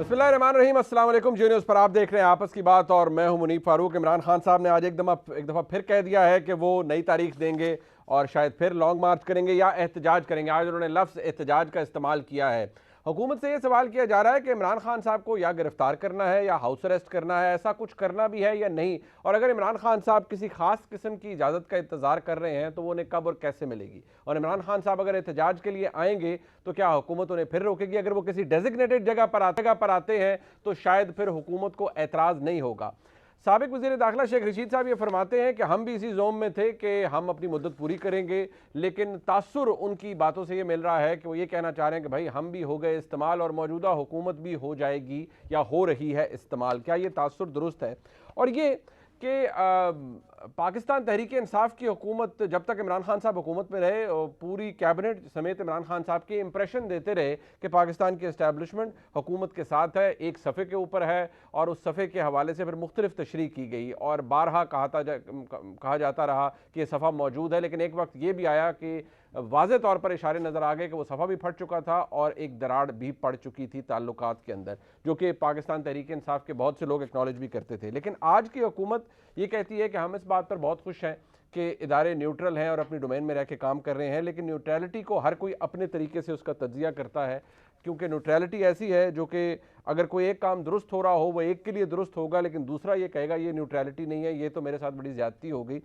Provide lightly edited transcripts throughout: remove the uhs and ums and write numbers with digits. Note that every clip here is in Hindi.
बिस्मिल्लाहिर्रहमानिर्रहीम, अस्सलाम वालेकुम। जी न्यूज़ पर आप देख रहे हैं आपस की बात और मैं हूं मुनीब फारूक। इमरान खान साहब ने आज एक दफ़ा फिर कह दिया है कि वो नई तारीख देंगे और शायद फिर लॉन्ग मार्च करेंगे या एहतजाज करेंगे। आज उन्होंने लफ्ज़ एहतजाज का इस्तेमाल किया है। हुकूमत से ये सवाल किया जा रहा है कि इमरान खान साहब को या गिरफ्तार करना है या हाउस अरेस्ट करना है, ऐसा कुछ करना भी है या नहीं, और अगर इमरान खान साहब किसी खास किस्म की इजाज़त का इंतजार कर रहे हैं तो वो उन्हें कब और कैसे मिलेगी, और इमरान खान साहब अगर एहतजाज के लिए आएंगे तो क्या हुकूमत उन्हें फिर रोकेगी। अगर वो किसी डेजिग्नेटेड जगह पर आते हैं तो शायद फिर हुकूमत को एतराज़ नहीं होगा। साबिक वज़ीर दाखिला शेख रशीद साहब ये फरमाते हैं कि हम भी इसी जोम में थे कि हम अपनी मुद्दत पूरी करेंगे, लेकिन तासुर उनकी बातों से ये मिल रहा है कि वो ये कहना चाह रहे हैं कि भाई हम भी हो गए इस्तेमाल और मौजूदा हुकूमत भी हो जाएगी या हो रही है इस्तेमाल। क्या ये तासुर दुरुस्त है? और ये कि पाकिस्तान तहरीक इंसाफ की हुकूमत जब तक इमरान खान साहब हुकूमत में रहे पूरी कैबिनेट समेत इमरान खान साहब के इंप्रेशन देते रहे कि पाकिस्तान की इस्टेब्लिशमेंट हुकूमत के साथ है, एक सफ़े के ऊपर है, और उस सफ़े के हवाले से फिर मुख्तलिफ तशरीह की गई और बारहा कहा जाता रहा कि ये सफ़ा मौजूद है। लेकिन एक वक्त ये भी आया कि वाज़े तौर पर इशारे नज़र आ गए कि वो सफ़ा भी फट चुका था और एक दरार भी पड़ चुकी थी ताल्लुकात के अंदर, जो कि पाकिस्तान तहरीक इंसाफ के बहुत से लोग एक्नॉलेज भी करते थे। लेकिन आज की हुकूमत ये कहती है कि हम इस बात पर बहुत खुश हैं कि इदारे न्यूट्रल हैं और अपनी डोमेन में रह के काम कर रहे हैं, लेकिन न्यूट्रलिटी को हर कोई अपने तरीके से उसका तज्जिया करता है, क्योंकि न्यूट्रलिटी ऐसी है जो कि अगर कोई एक काम दुरुस्त हो रहा हो वो एक के लिए दुरुस्त होगा, लेकिन दूसरा ये कहेगा ये न्यूट्रलिटी नहीं है, ये तो मेरे साथ बड़ी ज़्यादती हो गई।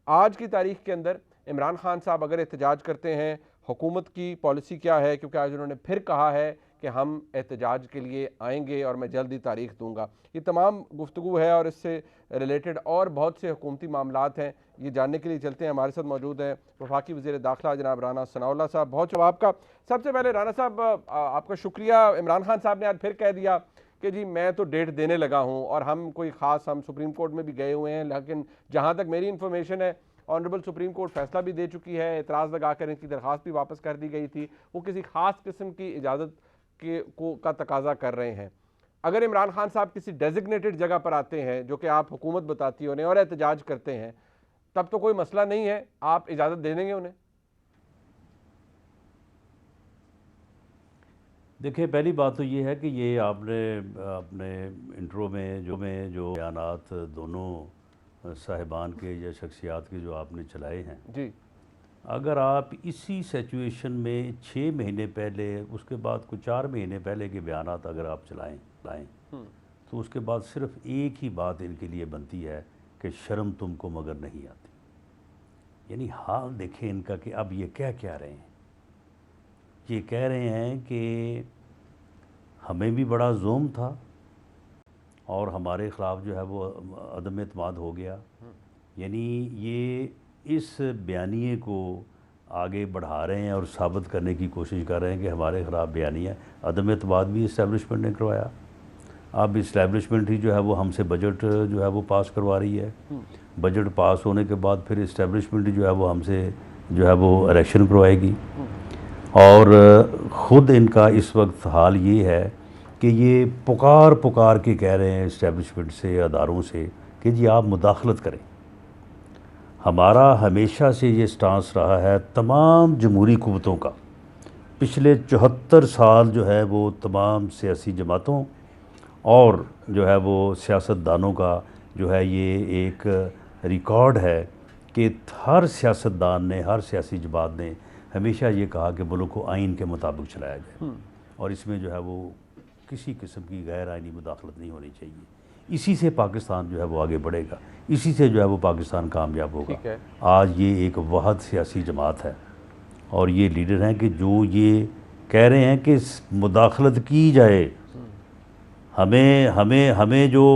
आज की तारीख के अंदर इमरान खान साहब अगर एहतजाज करते हैं, हुकूमत की पॉलिसी क्या है, क्योंकि आज उन्होंने फिर कहा है कि हम एहतजाज के लिए आएंगे और मैं जल्दी तारीख दूंगा। ये तमाम गुफ्तगू है और इससे रिलेटेड और बहुत से हुकूमती मामलात हैं, ये जानने के लिए चलते हैं। हमारे साथ मौजूद हैं वफाकी वज़ीर दाखिला जनाब राना सनाउल्लाह साहब। बहुत जवाब का सबसे पहले राना साहब आपका शुक्रिया। इमरान खान साहब ने आज फिर कह दिया कि जी मैं तो डेट देने लगा हूँ और हम कोई ख़ास हम सुप्रीम कोर्ट में भी गए हुए हैं, लेकिन जहाँ तक मेरी इन्फॉर्मेशन है ऑनरेबल सुप्रीम कोर्ट फैसला भी दे चुकी है, एतराज़ लगाकर इनकी दरख्वास्त भी वापस कर दी गई थी। वो किसी ख़ास किस्म की इजाज़त का तकाजा कर रहे हैं। अगर इमरान खान साहब किसी डेजिग्नेटेड जगह पर आते हैं जो कि आप हुकूमत बताती हो उन्हें और एहतजाज करते हैं, तब तो कोई मसला नहीं है, आप इजाज़त दे देंगे उन्हें? देखिए, पहली बात तो ये है कि ये आपने अपने इंट्रो में जो बयानात दोनों साहिबान के या शख्सियात के जो आपने चलाए हैं जी, अगर आप इसी सिचुएशन में 6 महीने पहले, उसके बाद कुछ 4 महीने पहले के बयानात अगर आप लाएं तो उसके बाद सिर्फ एक ही बात इनके लिए बनती है कि शर्म तुमको मगर नहीं आती। यानी हाल देखें इनका कि अब ये क्या रहे हैं। ये कह रहे हैं कि हमें भी बड़ा ज़ोम था और हमारे ख़िलाफ़ जो है वो अदम एतमाद हो गया। यानी ये इस बयानिए को आगे बढ़ा रहे हैं और साबित करने की कोशिश कर रहे हैं कि हमारे ख़िलाफ़ बयानिया अदम एतमाद भी इस्टेब्लिशमेंट ने करवाया। अब इस्टेब्लिशमेंट ही जो है वो हमसे बजट जो है वो पास करवा रही है। बजट पास होने के बाद फिर इस्टेब्लिशमेंट जो है वो हमसे जो है वो इलेक्शन करवाएगी। और ख़ुद इनका इस वक्त हाल ये है कि ये पुकार के कह रहे हैं इस्टेब्लिशमेंट से, अदारों से, कि जी आप मुदाखलत करें। हमारा हमेशा से ये स्टांस रहा है तमाम जमहूरी कुव्वतों का, पिछले 74 साल जो है वो तमाम सियासी जमातों और जो है वो सियासतदानों का जो है ये एक रिकॉर्ड है कि हर सियासतदान ने, हर सियासी जमात ने हमेशा ये कहा कि मुल्क को आइन के मुताबिक चलाया जाए और इसमें जो है वो किसी किस्म की गैर आइनी मुदाखलत नहीं होनी चाहिए। इसी से पाकिस्तान जो है वो आगे बढ़ेगा, इसी से जो है वो पाकिस्तान कामयाब होगा। आज ये एक वाहिद सियासी जमात है और ये लीडर हैं कि जो ये कह रहे हैं कि मुदाखलत की जाए, हमें जो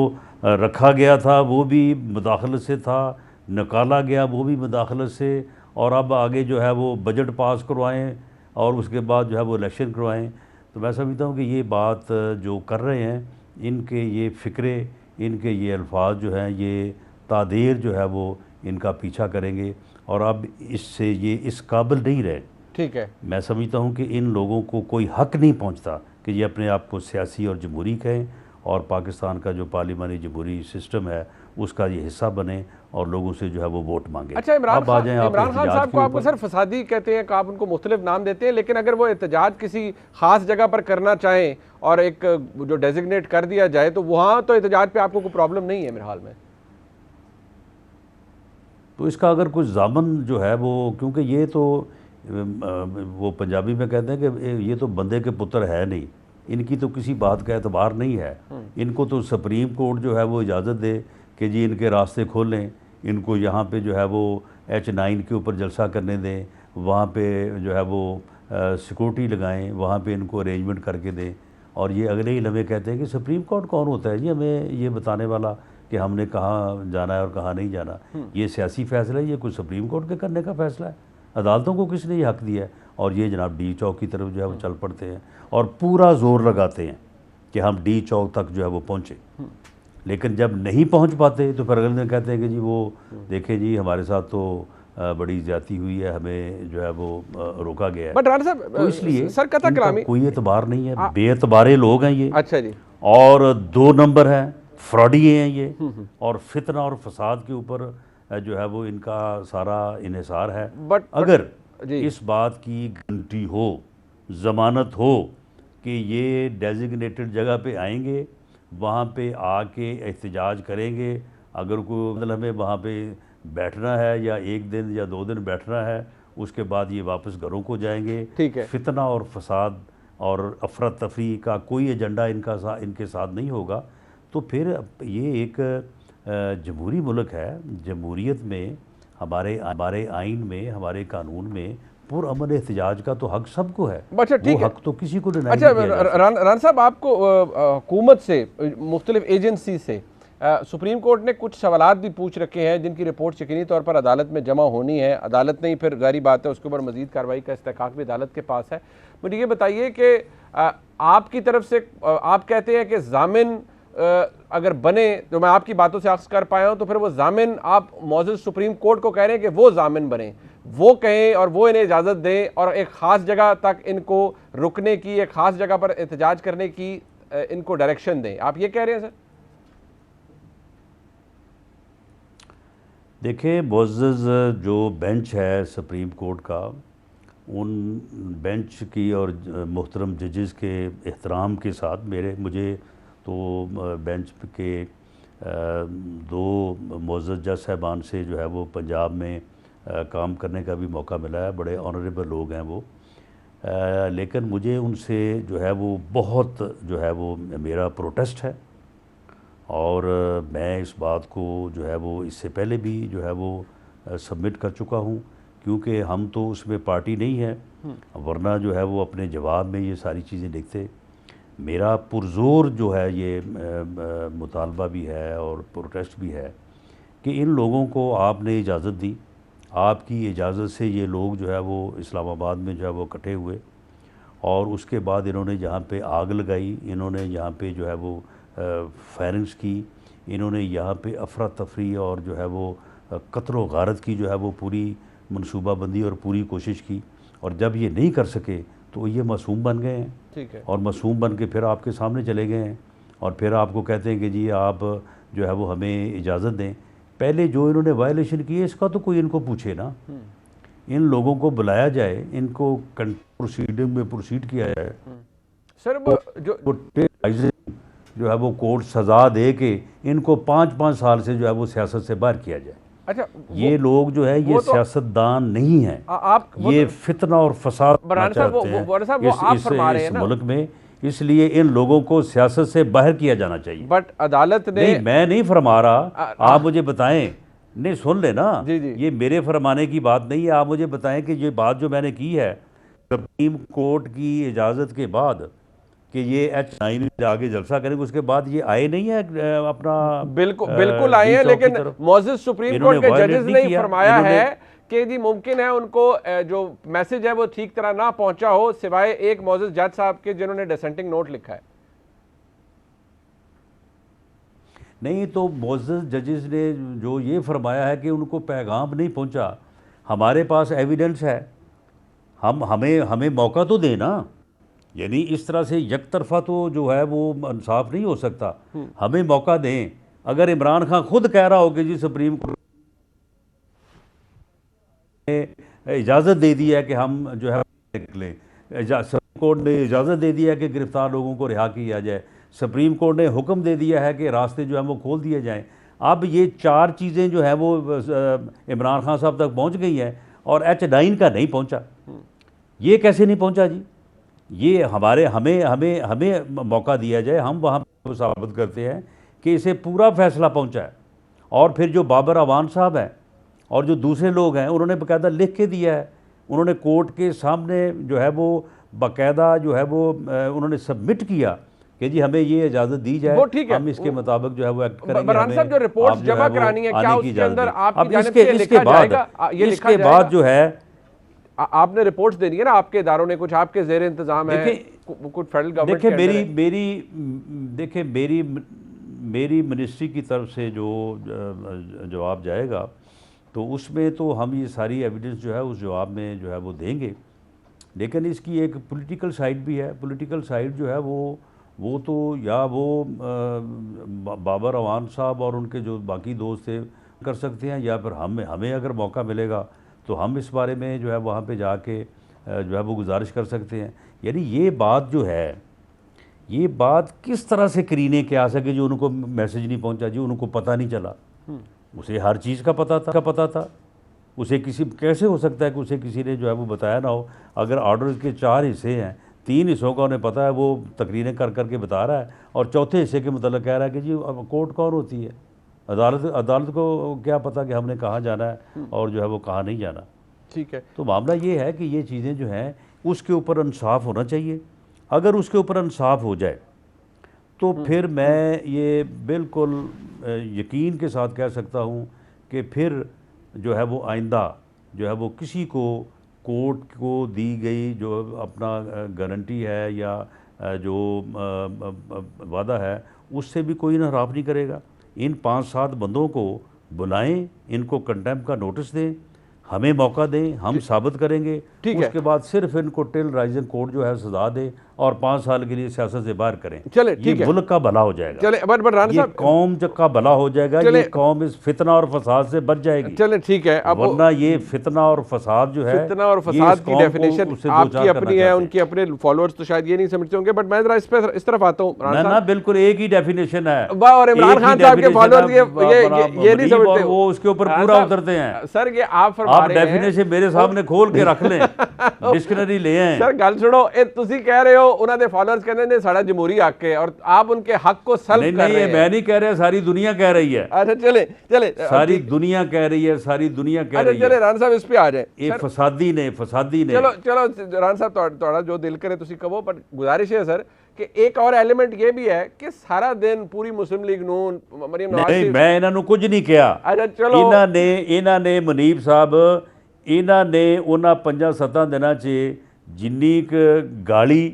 रखा गया था वो भी मुदाखलत से था, निकाला गया वो भी मुदाखलत से, और अब आगे जो है वो बजट पास करवाएं और उसके बाद जो है वो इलेक्शन करवाएं। तो मैं समझता हूँ कि ये बात जो कर रहे हैं, इनके ये फ़िक्रे, इनके ये अल्फाज जो हैं ये तादेर जो है वो इनका पीछा करेंगे और अब इससे ये इस काबिल नहीं रहे। ठीक है, मैं समझता हूँ कि इन लोगों को कोई हक़ नहीं पहुँचता कि ये अपने आप को सियासी और जमहूरी कहें और पाकिस्तान का जो पार्लिमानी जमहूरी सिस्टम है उसका ये हिस्सा बने और लोगों से जो है वो वोट मांगे। अच्छा, इमरान अब आ जाएं आप खान एहतजाज साहब के को आपको ऊपर। सर फसादी कहते हैं, आप उनको मुख्तलिफ नाम देते हैं, लेकिन अगर वो एहतजाज किसी खास जगह पर करना चाहें और एक जो डेजिग्नेट कर दिया जाए तो वहाँ तो एहतजाज पे आपको कोई प्रॉब्लम नहीं है मेरे हाल में। तो इसका अगर कुछ ज़ामन जो है वो, क्योंकि ये तो वो पंजाबी में कहते हैं कि ये तो बंदे के पुत्र है नहीं, इनकी तो किसी बात का एतबार नहीं है। इनको तो सुप्रीम कोर्ट जो है वो इजाज़त दे कि जी इनके रास्ते खोलें, इनको यहाँ पे जो है वो H9 के ऊपर जलसा करने दें, वहाँ पे जो है वो सिक्योरिटी लगाएं, वहाँ पे इनको अरेंजमेंट करके दें। और ये अगले ही लम्हे कहते हैं कि सुप्रीम कोर्ट कौन होता है जी हमें ये बताने वाला कि हमने कहाँ जाना है और कहाँ नहीं जाना। ये सियासी फ़ैसला है, ये कुछ सुप्रीम कोर्ट के करने का फ़ैसला है। अदालतों को किसने ये हक दिया है? और ये जनाब डी चौक की तरफ जो है वो चल पड़ते हैं और पूरा ज़ोर लगाते हैं कि हम डी चौक तक जो है वो पहुँचे, लेकिन जब नहीं पहुँच पाते तो फिर अगले दिन कहते हैं कि जी वो देखें जी हमारे साथ तो बड़ी ज़्यादती हुई है, हमें जो है वो रोका गया है। बट राणा साहब, तो इसलिए सर कथा इनका कलामी, कोई एतबार नहीं है, बेएतबारे लोग हैं ये। अच्छा जी, और 2 नंबर हैं, फ्रॉडी हैं ये, और फितना और फसाद के ऊपर जो है वो इनका सारा इन्हिसार है। अगर इस बात की गारंटी हो, ज़मानत हो कि ये डेजिग्नेटेड जगह पे आएंगे, वहाँ पे आके एहतजाज करेंगे, अगर कोई मतलब हमें वहाँ पे बैठना है या 1 दिन या 2 दिन बैठना है, उसके बाद ये वापस घरों को जाएंगे। ठीक है। फितना और फसाद और अफरा तफरी का कोई एजेंडा इनके साथ नहीं होगा, तो फिर ये एक जमहूरी मुल्क है। जमहूरियत में हमारे आइन में, हमारे कानून में पुरअमन एहतजाज का तो हक सबको है। अच्छा, ठीक है, हक तो किसी को डिनाई अच्छा, नहीं किया जा सकता। राणा साहब, आपको हुकूमत से, मुख्तलिफ एजेंसी से सुप्रीम कोर्ट ने कुछ सवालात भी पूछ रखे हैं जिनकी रिपोर्ट यकीनी तौर पर अदालत में जमा होनी है। अदालत ने ही फिर जारी बात है उसके ऊपर मजीद कार्रवाई का इस्तेहकाक भी अदालत के पास है। मुझे ये बताइए कि आपकी तरफ से आप कहते हैं कि जामिन अगर बने, तो मैं आपकी बातों से अक्स कर पाया हूँ, तो फिर वो जामिन आप मौजूद सुप्रीम कोर्ट को कह रहे हैं कि वो जामिन बने, वो कहें और वो इन्हें इजाज़त दें और एक ख़ास जगह तक इनको रुकने की, एक ख़ास जगह पर एहतजाज करने की इनको डायरेक्शन दें। आप ये कह रहे हैं सर? देखिए, मुअज़्ज़ज़ जो बेंच है सुप्रीम कोर्ट का, उन बेंच की और मुहतरम जजेस के एहतराम के साथ मुझे तो बेंच के 2 मुअज़्ज़ज़ जज साहबान से जो है वो पंजाब में काम करने का भी मौका मिला है। बड़े ऑनरेबल लोग हैं वो, लेकिन मुझे उनसे जो है वो बहुत जो है वो मेरा प्रोटेस्ट है। और मैं इस बात को जो है वो इससे पहले भी जो है वो सबमिट कर चुका हूँ, क्योंकि हम तो उसमें पार्टी नहीं है, वरना जो है वो अपने जवाब में ये सारी चीज़ें लिखते। मेरा पुरज़ोर जो है ये मुतालबा भी है और प्रोटेस्ट भी है कि इन लोगों को आपने इजाज़त दी, आपकी इजाज़त से ये लोग जो है वो इस्लामाबाद में जो है वो इकट्ठे हुए, और उसके बाद इन्होंने यहाँ पे आग लगाई, इन्होंने यहाँ पे जो है वो फायरिंग्स की, इन्होंने यहाँ पे अफरा तफरी और जो है वो कत्ल व गारत की जो है वो पूरी मनसूबाबंदी और पूरी कोशिश की। और जब ये नहीं कर सके तो ये मासूम बन गए हैं। ठीक है। और मासूम बन के फिर आपके सामने चले गए हैं और फिर आपको कहते हैं कि जी आप जो है वो हमें इजाज़त दें। पहले जो इन्होंने वायलेशन की है इसका तो कोई इनको पूछे ना, इन लोगों को बुलाया जाए, इनको प्रोसीडिंग में प्रोसीड किया जाए। सर वो जो है वो कोर्ट सज़ा दे के इनको 5-5 साल से जो है वो सियासत से बाहर किया जाए। अच्छा, ये लोग जो है ये सियासतदान नहीं है, आप ये फितना और फसाद चाहते हैं इस मुल्क में, इसलिए इन लोगों को सियासत से बाहर किया जाना चाहिए। बट अदालत ने, नहीं, मैं नहीं फरमा रहा, आप मुझे बताएं। नहीं, सुन लेना, ये मेरे फरमाने की बात नहीं है। आप मुझे बताएं कि ये बात जो मैंने की है सुप्रीम कोर्ट की इजाज़त के बाद कि ये H9 आगे जलसा करेंगे, उसके बाद ये आए नहीं है अपना, बिल्कुल आए हैं, लेकिन मौजूद सुप्रीम कोर्ट के जजेस ने ही फरमाया है कि जी मुमकिन है उनको जो मैसेज है वो ठीक तरह ना पहुंचा हो, सिवाय एक मौजूद जज साहब के जिन्होंने डिसेंटिंग नोट लिखा है। नहीं, तो मौजूद जजेस ने जो ये फरमाया है कि उनको पैगाम नहीं पहुंचा, हमारे पास एविडेंस है, हमें मौका तो देना। यानी इस तरह से एक तरफा तो जो है वो इंसाफ नहीं हो सकता, हमें मौका दें। अगर इमरान खान खुद कह रहा हो कि जी सुप्रीम कोर्ट इजाज़त दे दी है कि हम जो है निकलें, सुप्रीम कोर्ट ने इजाज़त दे दी है कि गिरफ्तार लोगों को रिहा किया जाए, सुप्रीम कोर्ट ने हुक्म दे दिया है कि रास्ते जो हैं वो खोल दिए जाएं। अब ये चार चीज़ें जो है वो इमरान खान साहब तक पहुंच गई हैं और H9 का नहीं पहुंचा। ये कैसे नहीं पहुंचा जी? ये हमें मौका दिया जाए, हम वहाँ पर साबित करते हैं कि इसे पूरा फैसला पहुंचा है। और फिर जो बाबर अवान साहब हैं और जो दूसरे लोग हैं, उन्होंने बाकायदा लिख के दिया है, उन्होंने कोर्ट के सामने जो है वो बाकायदा जो है वो उन्होंने सबमिट किया कि जी हमें ये इजाज़त दी जाए, हम इसके मुताबिक जो है वो एक्ट करेंगे। बरहान साहब, जो रिपोर्ट्स जमा करानी है, क्या उसके अंदर आपकी जानिब से लिखा जाएगा? ये लिखा इसके बाद जो है आपने रिपोर्ट्स देनी है ना, आपके इदारों ने कुछ आपके ज़ेर इंतजाम है, कुछ फेडरल गवर्नमेंट के देखिए मेरी मिनिस्ट्री की तरफ से जो जवाब जाएगा तो उसमें तो हम ये सारी एविडेंस जो है उस जवाब में जो है वो देंगे। लेकिन इसकी एक पॉलिटिकल साइड भी है। पॉलिटिकल साइड जो है वो तो या वो बाबर अवान साहब और उनके जो बाकी दोस्त थे कर सकते हैं, या फिर हमें अगर मौका मिलेगा तो हम इस बारे में जो है वहाँ पे जाके जो है वो गुजारिश कर सकते हैं। यानी ये बात जो है, ये बात किस तरह से करीने के आ सके जो उनको मैसेज नहीं पहुँचा जी, उनको पता नहीं चला। उसे हर चीज़ का पता था। उसे कैसे हो सकता है कि उसे किसी ने जो है वो बताया ना हो? अगर ऑर्डर के 4 हिस्से हैं, 3 हिस्सों का उन्हें पता है, वो तकरीरें कर के बता रहा है, और चौथे हिस्से के मतलब कह रहा है कि जी अब कोर्ट कौन होती है? अदालत को क्या पता कि हमने कहाँ जाना है और जो है वो कहाँ नहीं जाना। ठीक है, तो मामला ये है कि ये चीज़ें जो हैं उसके ऊपर इंसाफ होना चाहिए। अगर उसके ऊपर इंसाफ हो जाए तो फिर मैं ये बिल्कुल यकीन के साथ कह सकता हूँ कि फिर जो है वो आइंदा जो है वो किसी को कोर्ट को दी गई जो अपना गारंटी है या जो वादा है उससे भी कोई इनहराफ नहीं करेगा। इन 5-7 बंदों को बुलाएं, इनको कंटेम्प्ट का नोटिस दें, हमें मौका दें, हम साबित करेंगे। उसके बाद सिर्फ इनको टिल राइजिंग कोर्ट जो है सजा दे और 5 साल के लिए सियासत से बाहर करें। चले, ये मुल्क का भला हो जाएगा, चले, ये कौम का भला हो जाएगा, ये कौम इस फितना और फसाद से बच जाएगी। चले ठीक है, अब वरना ये फितना और फसाद जो है, फितना और फसाद की डेफिनेशन आपकी अपनी है, उनके अपने फॉलोअर्स तो शायद ये नहीं समझते होंगे, बट मैं जरा इस तरफ आता हूँ ना, बिल्कुल एक ही डेफिनेशन है। और इमरान खान साहब के फॉलोअर्स ये नहीं समझते, वो उसके ऊपर पूरा उतरते हैं। सर ये आप डेफिनेशन मेरे सामने खोल के रख लें, डिक्शनरी ले आए। सर गल सुनो, तुसी कह रहे हो उन्होंने फॉलोअर्स कहते हैं साड़ा जमहूरी हक है और आप उनके हक को सल्ब कर रहे हैं। मैं नहीं कह रहा, सारी दुनिया कह रही है। अच्छा चले सारी दुनिया कह रही है, सारी दुनिया कह रही है। चले रान साहब इस पे आ जाए। ये फसादी ने चलो रान साहब थोड़ा जो दिल करे तुसी कहो, पर गुजारिश है सर कि एक और एलिमेंट ये भी है कि सारा दिन पूरी मुस्लिम लीग नून मरीम नवाज नहीं, मैं इन्होंने कुछ नहीं किया। अच्छा चलो, इन्होंने मुनीब साहब इन्होंने उन्होंने 5-7 दिनों से जिन्नी गाली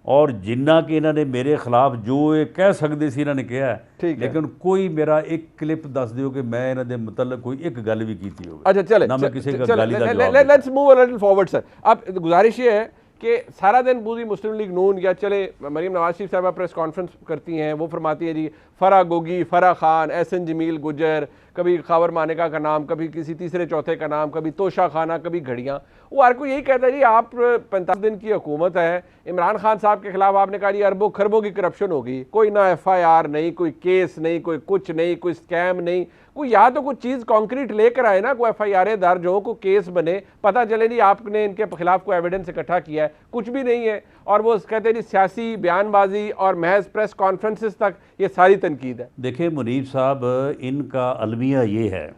और जिन्ना कि इन्होंने मेरे खिलाफ जो कह सकते सी इन्होंने कहा है, लेकिन कोई मेरा एक क्लिप दस दियो कि मैं इन्होंने मतलब कोई एक गल भी की हो। अच्छा चले, ना मैं किसी का गाली का जवाब। Let's move a little forward sir. अब गुजारिश ये है कि सारा दिन पूरी मुस्लिम लीग नून या चले मरीम नवाज शरीफ साहबा प्रेस कॉन्फ्रेंस करती हैं, वो फरमाती है जी फरा गोगी, फरा खान, एहसन जमील गुजर, कभी खावर मानेका का नाम, कभी किसी तीसरे चौथे का नाम, कभी तोशा खाना, कभी घड़ियाँ। वो हर कोई यही कहता है जी आप 45 दिन की हुकूमत है, इमरान खान साहब के खिलाफ आपने कहा जी अरबों खरबों की करप्शन होगी, कोई ना FIR नहीं, कोई केस नहीं, कोई कुछ नहीं, कोई स्कैम नहीं, कोई या तो कुछ चीज़ कॉन्क्रीट लेकर आए ना, कोई FIR दर्ज हो, कोई केस बने, पता चले नहीं आपने इनके खिलाफ कोई एविडेंस इकट्ठा किया है, कुछ भी नहीं है। और वो कहते हैं जी सियासी बयानबाजी और महज प्रेस कॉन्फ्रेंसेस तक ये सारी तनकीद है। देखिए मुनीब साहब, इनका अलमिया ये है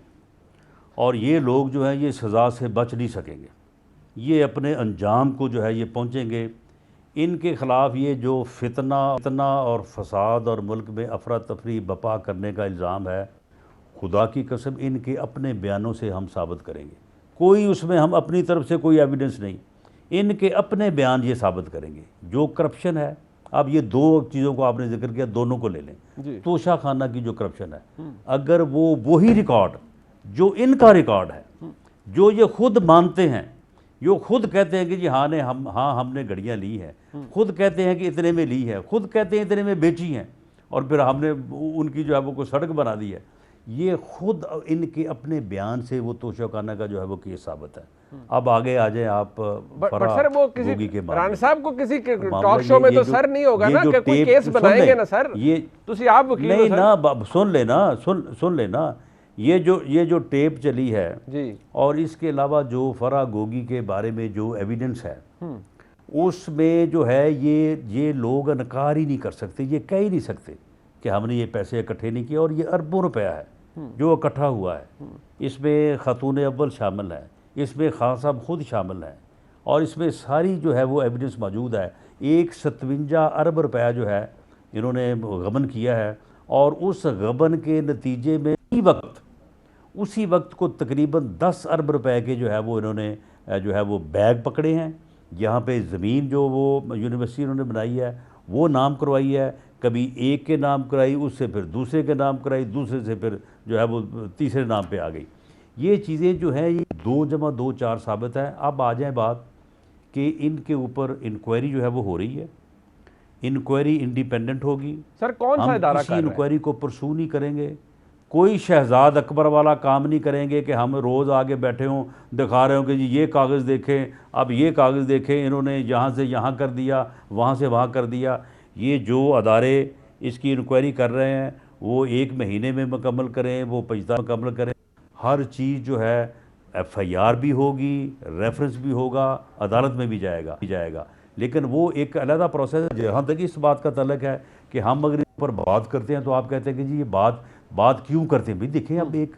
और ये लोग जो है ये सज़ा से बच नहीं सकेंगे, ये अपने अंजाम को जो है ये पहुँचेंगे। इनके ख़िलाफ़ ये जो फितना और फसाद और मुल्क में अफरा तफरी बपा करने का इल्ज़ाम है, खुदा की कसम इनके अपने बयानों से हम साबित करेंगे। कोई उसमें हम अपनी तरफ से कोई एविडेंस नहीं, इनके अपने बयान ये साबित करेंगे। जो करप्शन है, अब ये 2 चीज़ों को आपने जिक्र किया, दोनों को ले लें। तोशा खाना की जो करप्शन है, अगर वो वही रिकॉर्ड जो इनका रिकॉर्ड है, जो ये खुद मानते हैं, जो खुद कहते हैं कि जी हमने घड़ियाँ ली हैं, खुद कहते हैं कि इतने में ली है, खुद कहते हैं इतने में बेची हैं, और फिर हमने उनकी जो है वो कोई सड़क बना दी है, ये खुद इनके अपने बयान से वो तोशाखाना का जो है वो केस साबित है। अब आगे आ जाए आप बट सर वो किसी के राणा साहब को किसी मामला टॉक शो में ये तो जो- सर नहीं होगा ये ना जो कि कोई टेप- केस सुन बनाएंगे ले, ना सर, ये तुसी आप वकील हो नहीं सर। ना, सुन लेना ये जो टेप चली है जी और इसके अलावा जो फराह गोगी के बारे में जो एविडेंस है उसमें जो है ये लोग इनकार ही नहीं कर सकते, ये कह ही नहीं सकते कि हमने ये पैसे इकट्ठे नहीं किए। और ये अरबों रुपया है जो इकट्ठा हुआ है। इसमें खातून अव्वल शामिल है, इसमें खान साहब खुद शामिल हैं, और इसमें सारी जो है वो एविडेंस मौजूद है। 157 अरब रुपया जो है इन्होंने गबन किया है, और उस गबन के नतीजे में उसी वक्त को तकरीबन 10 अरब रुपए के जो है वो इन्होंने जो है वो बैग पकड़े हैं। यहाँ पे ज़मीन जो वो यूनिवर्सिटी इन्होंने बनाई है वो नाम करवाई है, कभी एक के नाम कराई, उससे फिर दूसरे के नाम कराई, दूसरे से फिर जो है वो तीसरे नाम पे आ गई। ये चीज़ें जो हैं ये 2 + 2 4 साबित है। अब आ जाए बात कि इनके ऊपर इंक्वायरी जो है वो हो रही है। इंक्वायरी इंडिपेंडेंट होगी सर, कौन सा इदारा कर रहा है? इंक्वायरी को परसू नहीं करेंगे, कोई शहजाद अकबर वाला काम नहीं करेंगे कि हम रोज़ आगे बैठे हों दिखा रहे हों कि जी ये कागज़ देखें, अब ये कागज़ देखें, इन्होंने यहाँ से यहाँ कर दिया, वहाँ से वहाँ कर दिया। ये जो अदारे इसकी इंक्वायरी कर रहे हैं वो 1 महीने में मुकम्मल करें, वो 5 मुकम्मल करें। हर चीज़ जो है FIR भी होगी, रेफरेंस भी होगा, अदालत में भी जाएगा। लेकिन वो एक अलग प्रोसेस है। जहाँ तक इस बात का तल्लक है कि हम अगर इस पर बात करते हैं तो आप कहते हैं कि जी ये बात क्यों करते हैं। भाई देखें, अब एक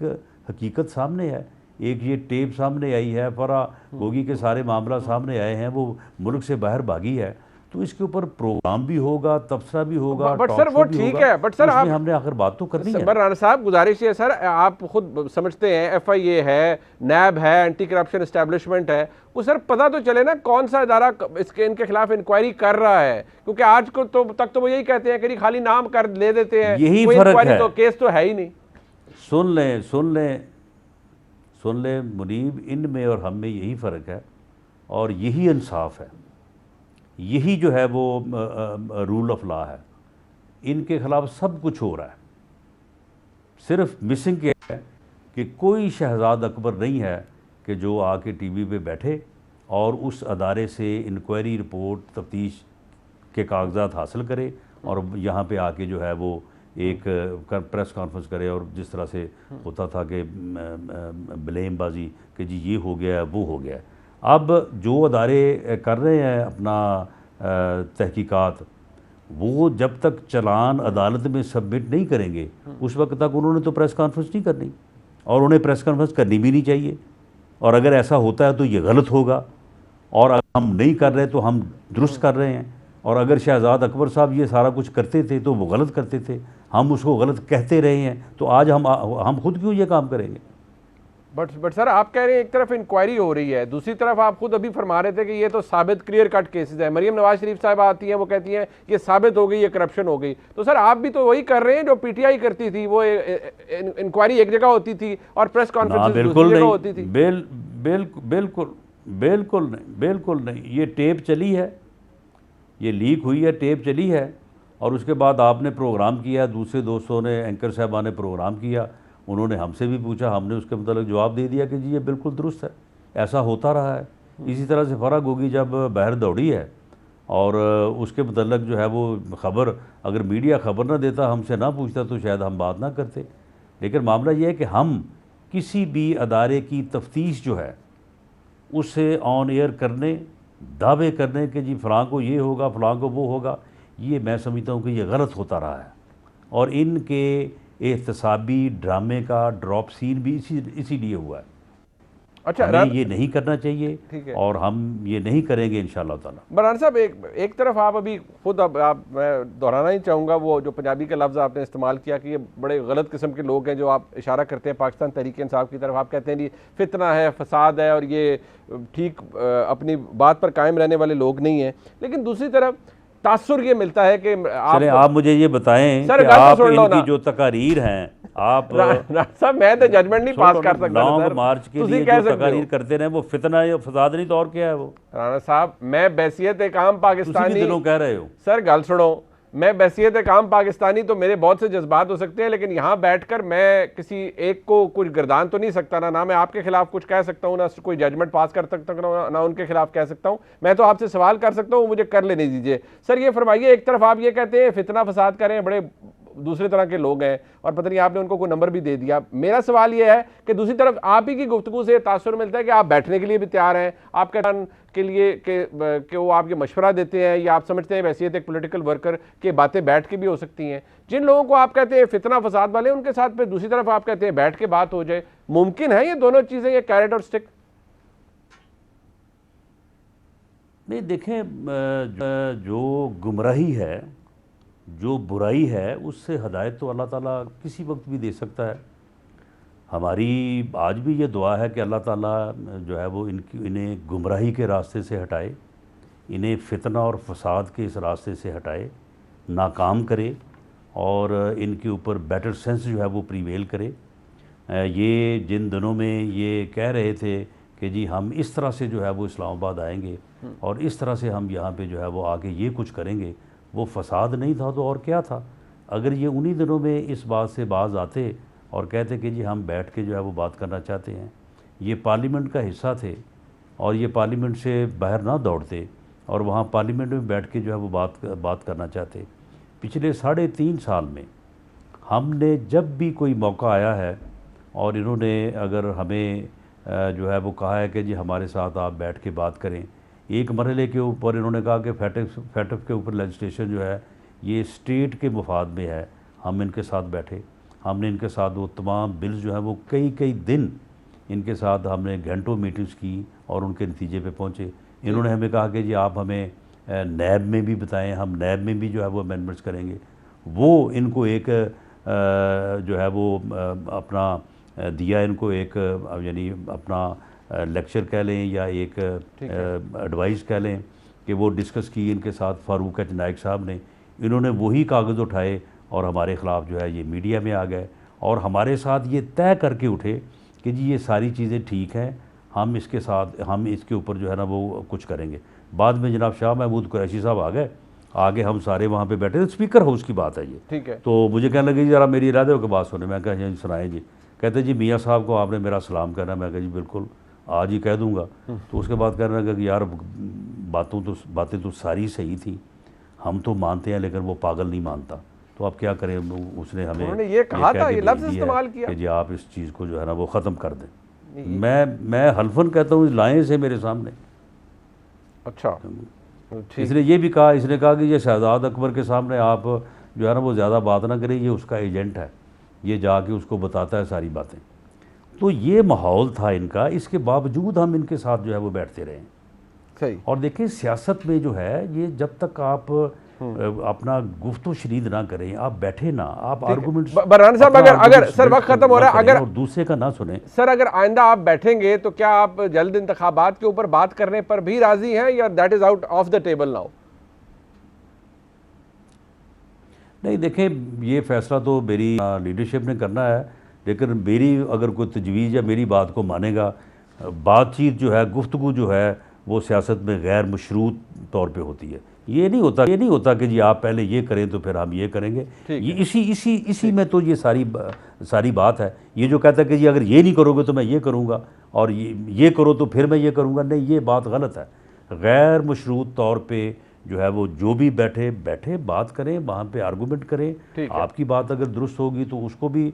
हकीकत सामने है, एक ये टेप सामने आई है, फराह गोगी के सारे मामला सामने आए हैं, वो मुल्क से बाहर भागी है, तो इसके ऊपर प्रोग्राम भी होगा, तबसरा भी होगा, बट सर वो ठीक है, बट सर आप हमने आखिर बात तो करनी है। राणा साहब गुजारिश है सर, आप खुद समझते हैं FIA है, NAB है, एंटी करप्शन एस्टेब्लिशमेंट है, वो सर पता तो चले ना कौन सा इदारा इनके खिलाफ इंक्वायरी कर रहा है, क्योंकि आज को तक तो वो यही कहते हैं कि खाली नाम कर ले देते हैं, यही फर्क है, तो केस तो है ही नहीं। सुन ले मुनीब, इनमें और हम में यही फ़र्क है और यही इंसाफ है, यही जो है वो रूल ऑफ लॉ है। इनके ख़िलाफ़ सब कुछ हो रहा है, सिर्फ मिसिंग क्या है कि कोई शहजाद अकबर नहीं है कि जो आके TV पे बैठे और उस अदारे से इंक्वायरी रिपोर्ट तफ्तीश के कागजात हासिल करे और यहाँ पे आके जो है वो एक प्रेस कॉन्फ्रेंस करे और जिस तरह से होता था कि ब्लेमबाजी कि जी ये हो गया वो हो गया। अब जो अदारे कर रहे हैं अपना तहकीकात, वो जब तक चालान अदालत में सबमिट नहीं करेंगे उस वक्त तक उन्होंने तो प्रेस कॉन्फ्रेंस नहीं करनी, और उन्हें प्रेस कॉन्फ्रेंस करनी भी नहीं चाहिए। और अगर ऐसा होता है तो ये गलत होगा, और अगर हम नहीं कर रहे तो हम दुरुस्त कर रहे हैं। और अगर शहजाद अकबर साहब ये सारा कुछ करते थे तो वो गलत करते थे, हम उसको गलत कहते रहे हैं, तो आज हम खुद क्यों ये काम करेंगे? बट सर आप कह रहे हैं एक तरफ इंक्वायरी हो रही है, दूसरी तरफ आप खुद अभी फरमा रहे थे कि ये तो साबित क्लियर कट केसेस है। मरियम नवाज शरीफ साहब आती हैं, वो कहती हैं ये साबित हो गई, ये करप्शन हो गई। तो सर आप भी तो वही कर रहे हैं जो PTI करती थी, वो इंक्वायरी एक जगह होती थी और प्रेस कॉन्फ्रेंस दूसरी जगह होती थी। बिल्कुल नहीं। ये टेप चली है, ये लीक हुई है, टेप चली है, और उसके बाद आपने प्रोग्राम किया, दूसरे दोस्तों ने, एंकर साहबा ने प्रोग्राम किया, उन्होंने हमसे भी पूछा, हमने उसके मतलब जवाब दे दिया कि जी ये बिल्कुल दुरुस्त है, ऐसा होता रहा है। इसी तरह से फराह गोगी जब बाहर दौड़ी है और उसके मतलब जो है वो ख़बर, अगर मीडिया ख़बर ना देता, हमसे ना पूछता, तो शायद हम बात ना करते। लेकिन मामला ये है कि हम किसी भी अदारे की तफ्तीश जो है उसे ऑन एयर करने, दावे करने कि जी फ़लाँ को ये होगा, फ़लाँ को वो होगा, ये मैं समझता हूँ कि ये गलत होता रहा है। और इनके एहतसाबी ड्रामे का ड्रॉप सीन भी इसीलिए हुआ है। अच्छा, हमें ये नहीं करना चाहिए, ठीक है, और हम ये नहीं करेंगे इंशाअल्लाह ताला। बरान साहब एक तरफ आप अभी खुद आप मैं दोहराना ही चाहूँगा वो जो पंजाबी का लफ्ज़ आपने इस्तेमाल किया कि ये बड़े गलत किस्म के लोग हैं जो आप इशारा करते हैं पाकिस्तान तहरीक इंसाफ की तरफ। आप कहते हैं ये फितना है, फसाद है और ये ठीक अपनी बात पर कायम रहने वाले लोग नहीं हैं। लेकिन दूसरी तरफ तासुर ये मिलता है कि आप मुझे ये बताएं सर, कि आप इनकी जो तकारीर हैं, आप साहब मैं तो जजमेंट नहीं पास कर सकता। लॉन्ग मार्च के लिए जो तकारीर करते रहे वो फितना या फसाद नहीं तो और क्या है वो? राणा साहब मैं बैसियत एक आम पाकिस्तानी दिलों कह रहे हो सर, गल सुनो, मैं बहसियत एक आम पाकिस्तानी तो मेरे बहुत से जज्बात हो सकते हैं, लेकिन यहाँ बैठकर मैं किसी एक को कुछ गर्दान तो नहीं सकता, ना मैं आपके खिलाफ कुछ कह सकता हूँ, ना कोई जजमेंट पास कर सकता हूँ, ना उनके खिलाफ कह सकता हूँ। मैं तो आपसे सवाल कर सकता हूँ, मुझे कर लेने दीजिए। सर ये फरमाइए, एक तरफ आप ये कहते हैं फितना फसाद करें, बड़े दूसरे तरह के लोग हैं और पता नहीं आपने उनको कोई नंबर भी दे दिया। मेरा सवाल यह है कि दूसरी तरफ आप ही की गुफ्तगू से तासुर मिलता है कि आप बैठने के लिए भी तैयार हैं, आपके के लिए कि वो आपके मशवरा देते हैं, या आप समझते हैं वैसे एक पॉलिटिकल वर्कर के बातें बैठ के भी हो सकती हैं। जिन लोगों को आप कहते हैं फितना फसाद वाले, उनके साथ फिर दूसरी तरफ आप कहते हैं बैठ के बात हो जाए। मुमकिन है ये दोनों चीजें, ये कैरेट और स्टिक? नहीं देखें, जो गुमराही है, जो बुराई है, उससे हदायत तो अल्लाह ताला किसी वक्त भी दे सकता है। हमारी आज भी ये दुआ है कि अल्लाह ताला जो है वो इन्हें गुमराही के रास्ते से हटाए, इन्हें फितना और फसाद के इस रास्ते से हटाए, नाकाम करे और इनके ऊपर बेटर सेंस जो है वो प्रीवेल करे। ये जिन दिनों में ये कह रहे थे कि जी हम इस तरह से जो है वो इस्लामाबाद आएंगे और इस तरह से हम यहाँ पे जो है वो आके ये कुछ करेंगे, वो फसाद नहीं था तो और क्या था। अगर ये उन्हीं दिनों में इस बात से बाज आते और कहते कि जी हम बैठ के जो है वो बात करना चाहते हैं, ये पार्लियामेंट का हिस्सा थे और ये पार्लियामेंट से बाहर ना दौड़ते और वहाँ पार्लियामेंट में बैठ के जो है वो बात करना चाहते। पिछले 3.5 साल में हमने जब भी कोई मौका आया है और इन्होंने अगर हमें जो है वो कहा है कि जी हमारे साथ आप बैठ के बात करें, एक मरहले के ऊपर इन्होंने कहा कि फैटफ के ऊपर लेजिस्लेशन जो है ये स्टेट के मुफाद में है, हम इनके साथ बैठे, हमने इनके साथ वो तमाम बिल्स जो है वो कई दिन इनके साथ हमने घंटों मीटिंग्स की और उनके नतीजे पे पहुँचे। इन्होंने हमें कहा कि जी आप हमें नैब में भी बताएं, हम नैब में भी जो है वो अमेंडमेंट्स करेंगे। वो इनको एक जो है वो अपना दिया, इनको एक यानी अपना लेक्चर कह लें या एक एडवाइस कह लें कि वो डिस्कस की इनके साथ फारूक एच नाइक साहब ने। इन्होंने वही कागज़ उठाए और हमारे ख़िलाफ़ जो है ये मीडिया में आ गए और हमारे साथ ये तय करके उठे कि जी ये सारी चीज़ें ठीक हैं, हम इसके साथ हम इसके ऊपर जो है ना वो कुछ करेंगे। बाद में जनाब शाह महमूद कुरैशी साहब आ गए, आगे हम सारे वहाँ पे बैठे थे, स्पीकर हाउस की बात है ये, ठीक है। तो मुझे कहने लगे जी ज़रा मेरी इरादे की बात सुने। मैं कहा जी सुनाएं जी। कहते जी मियाँ साहब को आपने मेरा सलाम करना। मैं कहा जी बिल्कुल आज ही कह दूँगा। तो उसके बाद कहने लगा कि यार बातें तो सारी सही थी, हम तो मानते हैं लेकिन वो पागल नहीं मानता, तो आप क्या करें। उसने हमें ये कहा था, ये लफ्ज़ इस्तेमाल किया कि जी आप इस चीज़ को जो है ना वो ख़त्म कर दें। मैं हल्फन कहता हूँ लाएँ से मेरे सामने। अच्छा, इसने ये भी कहा, इसने कहा कि ये शहजाद अकबर के सामने आप जो है ना वो ज़्यादा बात ना करें, ये उसका एजेंट है, ये जाके उसको बताता है सारी बातें। तो ये माहौल था इनका, इसके बावजूद हम इनके साथ जो है वो बैठते रहे। सही। और देखिए सियासत में जो है ये जब तक आप अपना गुफ्तो शरीद ना करें, आप बैठे ना, आप आर्गूमेंट्स बरहान साहब अगर सर वक्त खत्म हो रहा है, अगर और दूसरे का ना सुने सर, अगर आइंदा आप बैठेंगे तो क्या आप जल्द इंतखाबात के ऊपर बात करने पर भी राजी हैं या that is out of the table now? नहीं देखें, ये फैसला तो मेरी लीडरशिप ने करना है, लेकिन मेरी अगर कोई तजवीज़ या मेरी बात को मानेगा, बातचीत जो है, गुफ्तगू जो है वो सियासत में गैर मशरूत तौर पे होती है। ये नहीं होता कि जी आप पहले ये करें तो फिर हम ये करेंगे। ये इसी में तो ये सारी बात है। ये जो कहता है कि जी अगर ये नहीं करोगे तो मैं ये करूँगा और ये करो तो फिर मैं ये करूँगा, नहीं, ये बात गलत है। गैर मशरूत तौर पे जो है वो जो भी बैठे बात करें, वहाँ पे आर्गूमेंट करें। आपकी बात अगर दुरुस्त होगी तो उसका भी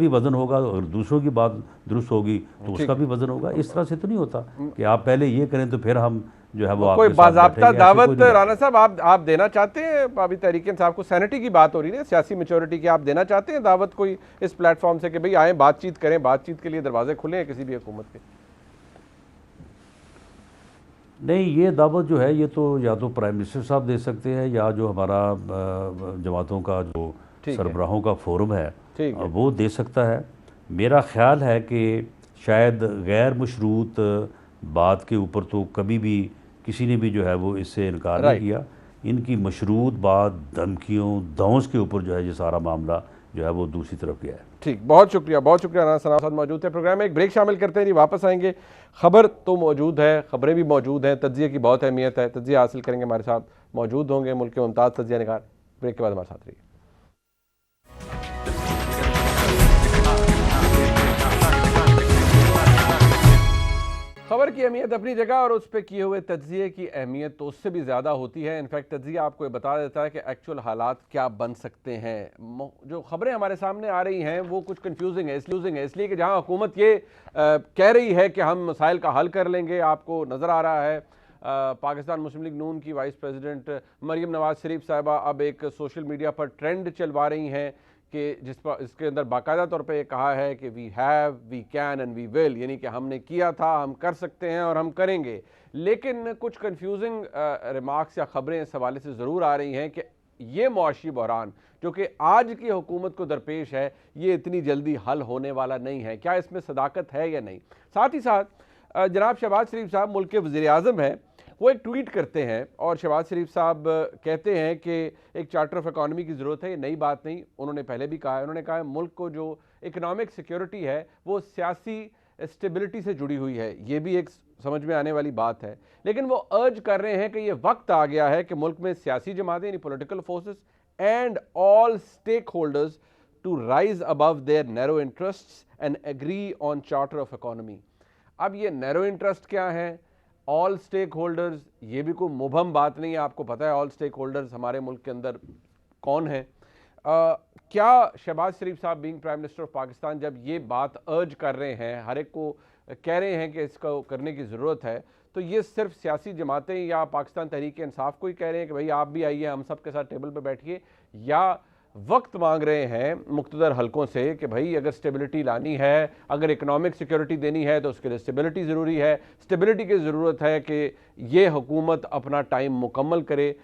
वज़न होगा, और दूसरों की बात दुरुस्त होगी तो उसका भी वज़न होगा। इस तरह से तो नहीं होता कि आप पहले ये करें तो फिर हम जो है वो कोई बाज़ाब्ता दावत राना साहब आप देना चाहते हैं? अभी तहरीक इंसाफ को सैनिटी की बात हो रही है, सियासी मैच्योरिटी की, आप देना चाहते हैं दावत कोई इस प्लेटफॉर्म से कि भाई आए बातचीत करें, बातचीत के लिए दरवाजे खुले हैं किसी भी हुकूमत के? नहीं, ये दावत जो है ये तो या तो प्राइम मिनिस्टर साहब दे सकते हैं या जो हमारा जमातों का जो सरबराहों का फोरम है वो दे सकता है। मेरा ख्याल है कि शायद गैर मशरूत बात के ऊपर तो कभी भी किसी ने भी जो है वो इससे इनकार नहीं किया। इनकी मशरूत बात, धमकियों, दौंस के ऊपर जो है ये सारा मामला जो है वो दूसरी तरफ गया है। ठीक, बहुत शुक्रिया राना सना साहब मौजूद थे प्रोग्राम में। एक ब्रेक शामिल करते हैं जी, वापस आएंगे। खबर तो मौजूद है, खबरें भी मौजूद हैं, तज्जिए की बहुत अहमियत है, तज्जिया हासिल करेंगे, हमारे साथ मौजूद होंगे मुल्क के मुमताज़ तज्जिया निगार। ब्रेक के बाद हमारे साथ रहिए। खबर की अहमियत अपनी जगह और उस पर किए हुए तज्जिए की अहमियत तो उससे भी ज़्यादा होती है। इनफैक्ट तज्जिया आपको ये बता देता है कि एक्चुअल हालात क्या बन सकते हैं। जो खबरें हमारे सामने आ रही हैं वो कुछ कंफ्यूजिंग है, इसलिए कि जहां हुकूमत ये कह रही है कि हम मसाइल का हल कर लेंगे, आपको नज़र आ रहा है पाकिस्तान मुस्लिम लीग नून की वाइस प्रेसिडेंट मरीम नवाज शरीफ साहिबा अब एक सोशल मीडिया पर ट्रेंड चलवा रही हैं कि जिस पर इसके अंदर बाकायदा तौर पे कहा है कि we have, we can and we will, यानी कि हमने किया था, हम कर सकते हैं और हम करेंगे। लेकिन कुछ कंफ्यूजिंग रिमार्क्स या खबरें इस हवाले से ज़रूर आ रही हैं कि ये मुआशी बहरान जो कि आज की हुकूमत को दरपेश है, ये इतनी जल्दी हल होने वाला नहीं है। क्या इसमें सदाकत है या नहीं? साथ ही साथ जनाब शहबाज शरीफ साहब मुल्क के वज़ीर आज़म हैं, वो एक ट्वीट करते हैं और शहबाज शरीफ साहब कहते हैं कि एक चार्टर ऑफ इकॉनमी की ज़रूरत है। ये नई बात नहीं, उन्होंने पहले भी कहा है। उन्होंने कहा है मुल्क को जो इकनॉमिक सिक्योरिटी है वो सियासी स्टेबिलिटी से जुड़ी हुई है, ये भी एक समझ में आने वाली बात है। लेकिन वो अर्ज कर रहे हैं कि ये वक्त आ गया है कि मुल्क में सियासी जमातें यानी political forces and all stakeholders to rise above their narrow interests and agree on charter of economy. अब ये नैरो इंटरेस्ट क्या है, ऑल स्टेक होल्डर्स, ये भी कोई मुबहम बात नहीं है। आपको पता है ऑल स्टेक होल्डर्स हमारे मुल्क के अंदर कौन है। क्या शहबाज शरीफ साहब being prime minister of Pakistan जब ये बात अर्ज कर रहे हैं, हर एक को कह रहे हैं कि इसको करने की ज़रूरत है, तो ये सिर्फ सियासी जमातें या पाकिस्तान तहरीक इंसाफ को ही कह रहे हैं कि भाई आप भी आइए, हम सब के साथ टेबल पर बैठिए, या वक्त मांग रहे हैं मुख्तदर हलकों से कि भाई अगर स्टेबिलिटी लानी है, अगर इकनॉमिक सिक्योरिटी देनी है तो उसके लिए स्टेबिलिटी ज़रूरी है, स्टेबिलिटी की ज़रूरत है कि ये हुकूमत अपना टाइम मुकम्मल करे।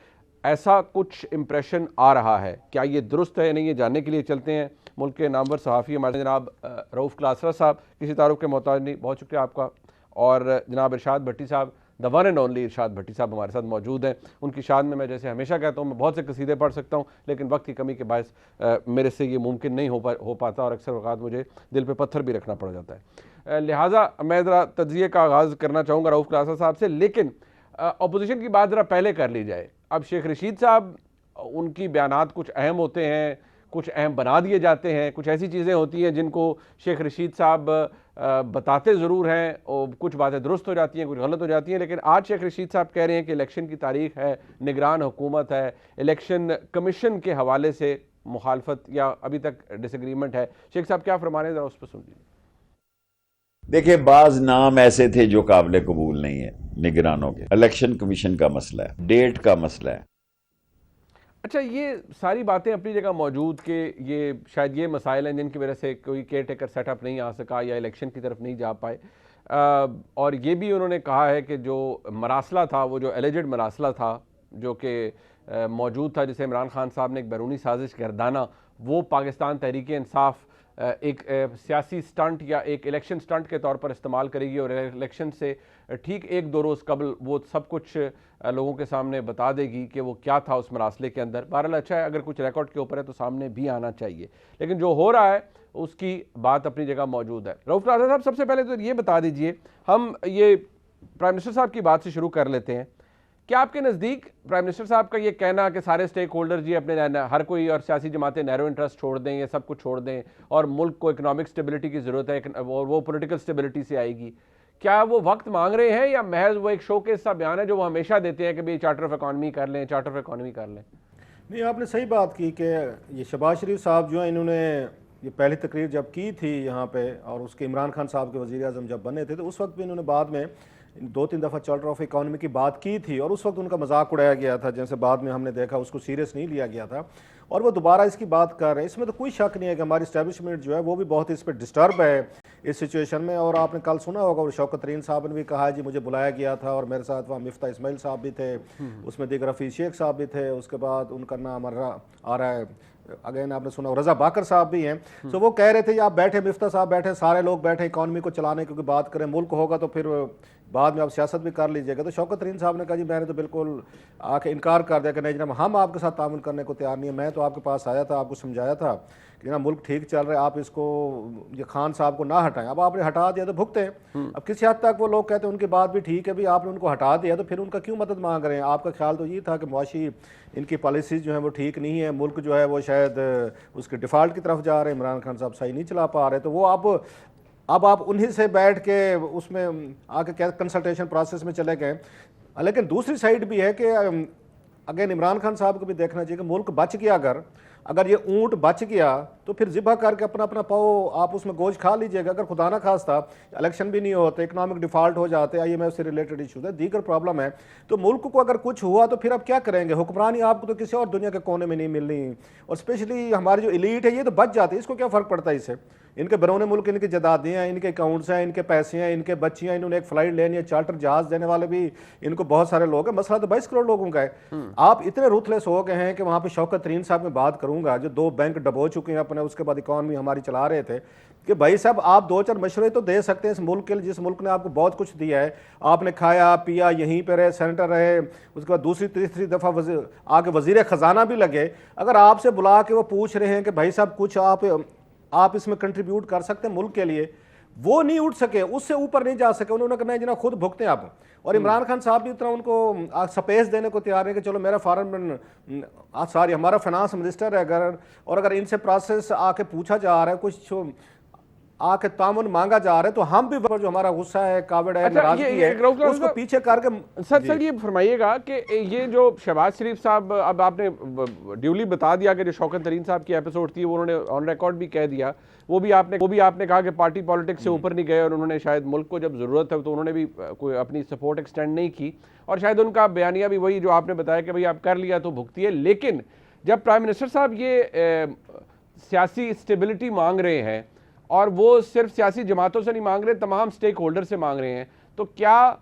ऐसा कुछ इम्प्रेशन आ रहा है, क्या ये दुरुस्त है या नहीं, ये जानने के लिए चलते हैं मुल्क के नामवर सहाफ़ी हमारे जनाब रऊफ़ क्लासरा साहब, किसी तारुफ के मोहताज नहीं, बहुत शुक्रिया आपका, और जनाब इरशाद भट्टी साहब, द वन एंड ओनली इरशाद भट्टी साहब हमारे साथ मौजूद हैं। उनकी शान में मैं जैसे हमेशा कहता हूँ मैं बहुत से कसीदे पढ़ सकता हूँ, लेकिन वक्त की कमी के बायस मेरे से ये मुमकिन नहीं हो पाता और अक्सर वक़ात मुझे दिल पे पत्थर भी रखना पड़ जाता है। लिहाजा मैं ज़रा तज्जिए का आगाज़ करना चाहूँगा रऊफ़ क्लासरा साहब से, लेकिन अपोजिशन की बात ज़रा पहले कर ली जाए। अब शेख रशीद साहब, उनकी बयानात कुछ अहम होते हैं, कुछ अहम बना दिए जाते हैं, कुछ ऐसी चीज़ें होती हैं जिनको शेख रशीद साहब बताते ज़रूर हैं और कुछ बातें दुरुस्त हो जाती हैं, कुछ गलत हो जाती हैं। लेकिन आज शेख रशीद साहब कह रहे हैं कि इलेक्शन की तारीख है, निगरान हुकूमत है, इलेक्शन कमीशन के हवाले से मुखालफत या अभी तक डिसएग्रीमेंट है। शेख साहब क्या फरमा रहे हैं, ज़रा उस पर सुन लीजिए। देखिए, बाज नाम ऐसे थे जो काबिल कबूल नहीं है निगरानों के। इलेक्शन कमीशन का मसला है, डेट का मसला है। अच्छा, ये सारी बातें अपनी जगह मौजूद के ये शायद ये मसाइल हैं जिनकी वजह से कोई केयर टेकर सेटअप नहीं आ सका या इलेक्शन की तरफ नहीं जा पाए। और ये भी उन्होंने कहा है कि जो मरासला था, वो जो एलिजेड मरासला था जो कि मौजूद था, जिसे इमरान खान साहब ने एक बैरूनी साजिश गर्दाना, वो पाकिस्तान तहरीक इंसाफ एक सियासी स्टंट या एक इलेक्शन स्टंट के तौर पर इस्तेमाल करेगी और इलेक्शन से ठीक 1-2 रोज़ कबल वो सब कुछ लोगों के सामने बता देगी कि वो क्या था उस मरासले के अंदर। बहरहाल अच्छा है, अगर कुछ रिकॉर्ड के ऊपर है तो सामने भी आना चाहिए, लेकिन जो हो रहा है उसकी बात अपनी जगह मौजूद है। रऊफ़ क्लासरा साहब, सबसे पहले तो ये बता दीजिए, हम ये प्राइम मिनिस्टर साहब की बात से शुरू कर लेते हैं। क्या आपके नज़दीक प्राइम मिनिस्टर साहब का ये कहना कि सारे स्टेक होल्डर जी अपने हर कोई और सियासी जमातें नैरो इंटरेस्ट छोड़ दें, ये सब कुछ छोड़ दें और मुल्क को इकनॉमिक स्टेबिलिटी की ज़रूरत है और वो पॉलिटिकल स्टेबिलिटी से आएगी, क्या वो वक्त मांग रहे हैं या महज वो एक शोकेस सा बयान है जो वो हमेशा देते हैं कि भाई चार्टर ऑफ इकॉनमी कर लें, चार्टर ऑफ इकॉनमी कर लें? नहीं, आपने सही बात की कि ये शहबाज शरीफ साहब जो है, इन्होंने ये पहली तकरीर जब की थी यहाँ पे और उसके इमरान खान साहब के वज़ीर आज़म जब बने थे तो उस वक्त भी इन्होंने बाद में 2-3 दफ़ा चार्टर ऑफ इकॉनमी की बात की थी और उस वक्त उनका मजाक उड़ाया गया था, जैसे बाद में हमने देखा उसको सीरियस नहीं लिया गया था और वो दोबारा इसकी बात कर रहे हैं। इसमें तो कोई शक नहीं है कि हमारी इस्टेब्लिशमेंट जो है वो भी बहुत इस पर डिस्टर्ब है इस सिचुएशन में। और आपने कल सुना होगा और शौकत तरीन साहब ने भी कहा जी मुझे बुलाया गया था और मेरे साथ वहाँ मिफ्ता इस्माइल साहब भी थे, उसमें दीगर रफ़ीक शेख साहब भी थे, उसके बाद उनका नाम आ रहा है अगेन आपने सुना रज़ा बाकर साहब भी हैं। तो वो कह रहे थे आप बैठे, मिफ्ता साहब बैठे, सारे लोग बैठे इकॉनमी को चलाने की बात करें, मुल्क होगा तो फिर बाद में आप सियासत भी कर लीजिएगा। तो शौकत तरीन साहब ने कहा जी मैंने तो बिल्कुल आके इनकार कर दिया कि नहीं जनाब हम आपके साथ तामुल करने को तैयार नहीं है। मैं तो आपके पास आया था, आपको समझाया था कि जनाब मुल्क ठीक चल रहा है, आप इसको ये खान साहब को ना हटाएं। अब आपने हटा दिया तो भुगते हैं। अब किसी हद तक वो लोग कहते हैं उनकी बात भी ठीक है, भी आपने उनको हटा दिया तो फिर उनका क्यों मदद मांग रहे हैं। आपका ख्याल तो ये था कि मुआशी इनकी पॉलिसीज़ जो है वो ठीक नहीं है, मुल्क जो है वो शायद उसके डिफ़ाल्ट की तरफ जा रहे हैं, इमरान खान साहब सही नहीं चला पा रहे। तो वो अब आप उन्हीं से बैठ के उसमें आके क्या कंसल्टेशन प्रोसेस में चले गए। लेकिन दूसरी साइड भी है कि अगेन इमरान खान साहब को भी देखना चाहिए कि मुल्क बच गया, अगर ये ऊंट बच गया तो फिर ज़िबा करके अपना अपना पाओ आप उसमें गोश्त खा लीजिएगा। अगर खुदा ना खास्ता इलेक्शन भी नहीं होते, इकोनॉमिक डिफ़ॉल्ट हो जाते, IMF से रिलेटेड इशूज़ है, दीगर प्रॉब्लम है, तो मुल्क को अगर कुछ हुआ तो फिर आप क्या करेंगे। हुक्मरानी आपको तो किसी और दुनिया के कोने में नहीं मिलनी, और स्पेशली हमारी जो एलीट है ये तो बच जाती है, इसको क्या फ़र्क पड़ता है इससे। इनके बरौने मुल्क इनकी जदादियाँ, इनके अकाउंट्स हैं, इनके पैसे हैं, इनके बच्चियाँ, इन्होंने एक फ़्लाइट लेनी है, चार्टर जहाज़ देने वाले भी इनको बहुत सारे लोग हैं। मसला तो 22 करोड़ लोगों का है। आप इतने रूथलेस हो गए हैं कि वहाँ पे शौकत तरीन साहब में बात करूँगा जो 2 बैंक डबो चुके हैं अपने, उसके बाद इकॉनमी हमारी चला रहे थे, कि भाई साहब आप 2-4 मशवरे तो दे सकते हैं इस मुल्क के लिए, जिस मुल्क ने आपको बहुत कुछ दिया है। आपने खाया पिया, यहीं पर रहे, सेनेटर रहे, उसके बाद दूसरी तीसरी दफ़ा आके वज़ीर ख़जाना भी लगे। अगर आपसे बुला के वो पूछ रहे हैं कि भाई साहब कुछ आप इसमें कंट्रीब्यूट कर सकते हैं मुल्क के लिए, वो नहीं उठ सके, उससे ऊपर नहीं जा सके। उन्होंने कहना है जना खुद भुगते आप। और इमरान खान साहब भी इतना उनको स्पेस देने को तैयार है कि चलो मेरा हमारा फाइनेंस मिनिस्टर है अगर इनसे प्रोसेस आके पूछा जा रहा है, कुछ आके तामुन मांगा जा रहा है, तो हम भी जो हमारा गुस्सा है, कावड़ है, नाराजगी है, उसको पीछे करके सर ये फरमाइएगा कि ये जो शहबाज शरीफ साहब, अब आपने ड्यूली बता दिया कि जो शौकत तरीन साहब की एपिसोड थी वो उन्होंने ऑन रिकॉर्ड भी कह दिया, वो भी आपने कहा कि पार्टी पॉलिटिक्स से ऊपर नहीं गए, और उन्होंने शायद मुल्क को जब ज़रूरत है तो उन्होंने भी कोई अपनी सपोर्ट एक्सटेंड नहीं की, और शायद उनका बयानिया भी वही जो आपने बताया कि भाई आप कर लिया तो भुगती है। लेकिन जब प्राइम मिनिस्टर साहब ये सियासी स्टेबिलिटी मांग रहे हैं, और वो सिर्फ सियासी जमातों से नहीं मांग रहे, तमाम स्टेक होल्डर से मांग रहे हैं, तो क्या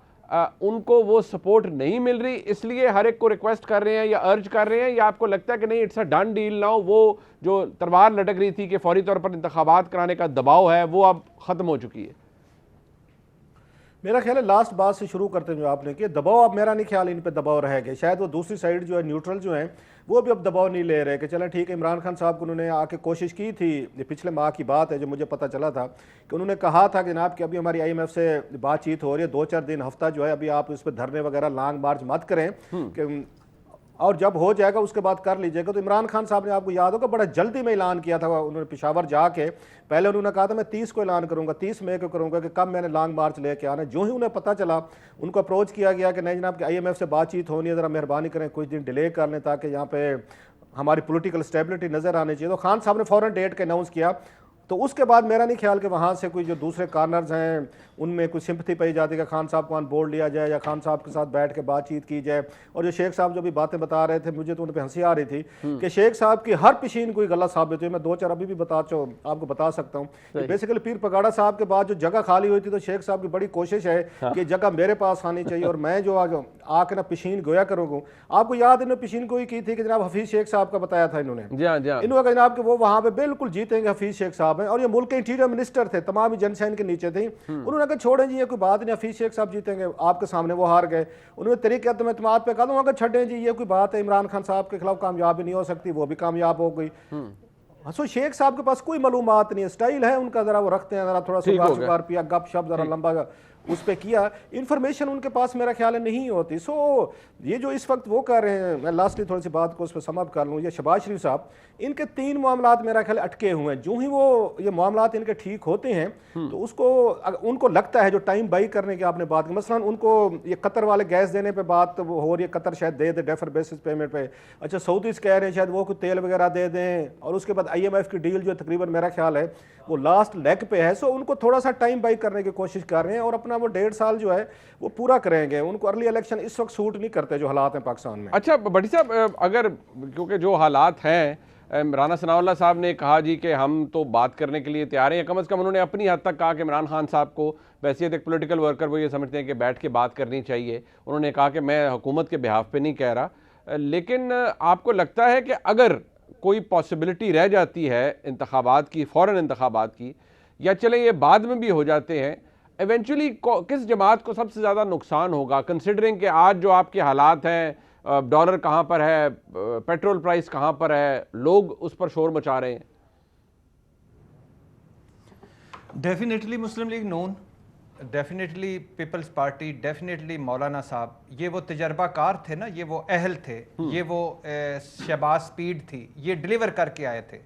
उनको वो सपोर्ट नहीं मिल रही इसलिए हर एक को रिक्वेस्ट कर रहे हैं या अर्ज कर रहे हैं, या आपको लगता है कि नहीं it's a done deal now, वो जो तलवार लटक रही थी कि फौरी तौर पर इंतखाबात कराने का दबाव है वो अब ख़त्म हो चुकी है? मेरा ख्याल है लास्ट बात से शुरू करते हैं जो आपने किया, दबाव अब मेरा नहीं ख्याल इन पे दबाव रहेगा। शायद वो दूसरी साइड जो है न्यूट्रल जो है वो भी अब दबाव नहीं ले रहे कि चलें ठीक है। इमरान खान साहब को उन्होंने आके कोशिश की थी, ये पिछले माह की बात है जो मुझे पता चला था कि उन्होंने कहा था कि जनाब कि अभी हमारी IMF से बातचीत हो रही है, 2-4 दिन हफ्ता जो है अभी आप इस पर धरने वगैरह लॉन्ग मार्च मत करें, कि और जब हो जाएगा उसके बाद कर लीजिएगा। तो इमरान खान साहब ने, आपको याद होगा, बड़ा जल्दी में ऐलान किया था। उन्होंने पेशावर जाके पहले उन्होंने कहा था मैं 30 को ऐलान करूंगा, 30 मई को करूंगा, कि कब मैंने लॉन्ग मार्च लेके आना। जो ही उन्हें पता चला उनको अप्रोच किया गया कि नहीं जनाब कि IMF से बातचीत होनी है, ज़रा मेहरबानी करें कुछ दिन डिले कर लें ताकि यहाँ पे हमारी पॉलिटिकल स्टेबिलिटी नज़र आनी चाहिए। तो खान साहब ने फ़ौरन डेट का अनाउंस किया। तो उसके बाद मेरा नहीं ख्याल कि वहाँ से कोई जो दूसरे कॉर्नर्स हैं उनमें कुछ सिंपथी पाई जाती है कि खान साहब को ऑन बोर्ड लिया जाए या खान साहब के साथ बैठ के बातचीत की जाए। और जो शेख साहब जो भी बातें बता रहे थे, मुझे तो उन पर हंसी आ रही थी कि शेख साहब की हर पिशीन कोई गलत साबित हुई। मैं 2-4 अभी भी आपको बता सकता हूँ। बेसिकली पीर पगाड़ा साहब के बाद जो जगह खाली हुई थी तो शेख साहब की बड़ी कोशिश है कि जगह मेरे पास आनी चाहिए और मैं जो आके ना पिशीन गोया करूँगा। आपको याद इन्होंने पिशीन गोई की थी कि जनाब हफीज़ शेख साहब का बताया था इन्होंने, इन्होंने कहा जनाब कि वो वहाँ पे बिल्कुल जीतेंगे, हफीज़ शेख साहब हैं, और ये मुल्क के इंटीरियर मिनिस्टर थे, तमाम जनसैन के नीचे थी। उन्होंने कहा छोड़ें जी ये कोई बात नहीं, हफीज़ शेख साहब जीतेंगे, आपके सामने वो हार गए। उन्होंने तरीके एतमाद पे कहा दूंगा कि छड़ें जी ये कोई बात है, इमरान खान साहब के खिलाफ कामयाबी नहीं हो सकती, वो भी कामयाब हो गई। सो शेख साहब के पास कोई मालूमात नहीं है, स्टाइल है उनका, जरा वो रखते हैं, जरा थोड़ा सुगार पिया, गप शप जरा लंबा उस पर किया, इन्फॉर्मेशन उनके पास मेरा ख्याल है नहीं होती। सो ये जो इस वक्त वो कर रहे हैं, मैं लास्टली थोड़ी सी बात को उस पर समअप कर लूँ। ये शहबाज शरीफ साहब, इनके 3 मामलात मेरा ख्याल अटके हुए हैं। जो ही वो ये मामलात इनके ठीक होते हैं तो उनको लगता है जो टाइम बाई करने की आपने बात की, मसलन उनको ये कतर वाले गैस देने पे बात हो रही है, कतर शायद दे डेफर बेसिस पेमेंट पे। अच्छा सऊदीज कह रहे हैं शायद वो कुछ तेल वगैरह दे दें, और उसके बाद IMF की डील जो तकरीबन मेरा ख्याल है वो लास्ट लेग पे है। सो उनको थोड़ा सा टाइम बाई करने की कोशिश कर रहे हैं और अपना वो 1.5 साल जो है वो पूरा करेंगे। उनको अर्ली इलेक्शन इस वक्त सूट नहीं करते जो हालात हैं पाकिस्तान में। अच्छा भट्टी साहब, अगर क्योंकि जो हालात हैं, राना सनाउल्लाह साहब ने कहा जी कि हम तो बात करने के लिए तैयार हैं, कम से कम उन्होंने अपनी हद तक कहा कि इमरान खान साहब को वैसे एक पॉलिटिकल वर्कर वो ये समझते हैं कि बैठ के बात करनी चाहिए। उन्होंने कहा कि मैं हुकूमत के बिहाफ पे नहीं कह रहा, लेकिन आपको लगता है कि अगर कोई पॉसिबिलिटी रह जाती है इंतखाबात की, फ़ौरन इंतखाबात की, या चले ये बाद में भी हो जाते हैं, इवेंचुअली किस जमात को सबसे ज़्यादा नुकसान होगा, कंसिडरिंग कि आज जो आपके हालात हैं, डॉलर कहाँ पर है, पेट्रोल प्राइस कहाँ पर है, लोग उस पर शोर मचा रहे हैं? डेफिनेटली मुस्लिम लीग नून, डेफिनेटली पीपल्स पार्टी, डेफिनेटली मौलाना साहब, ये वो तजर्बाकार थे ना, ये वो अहल थे, ये वो शहबाज स्पीड थी, ये डिलीवर करके आए थे।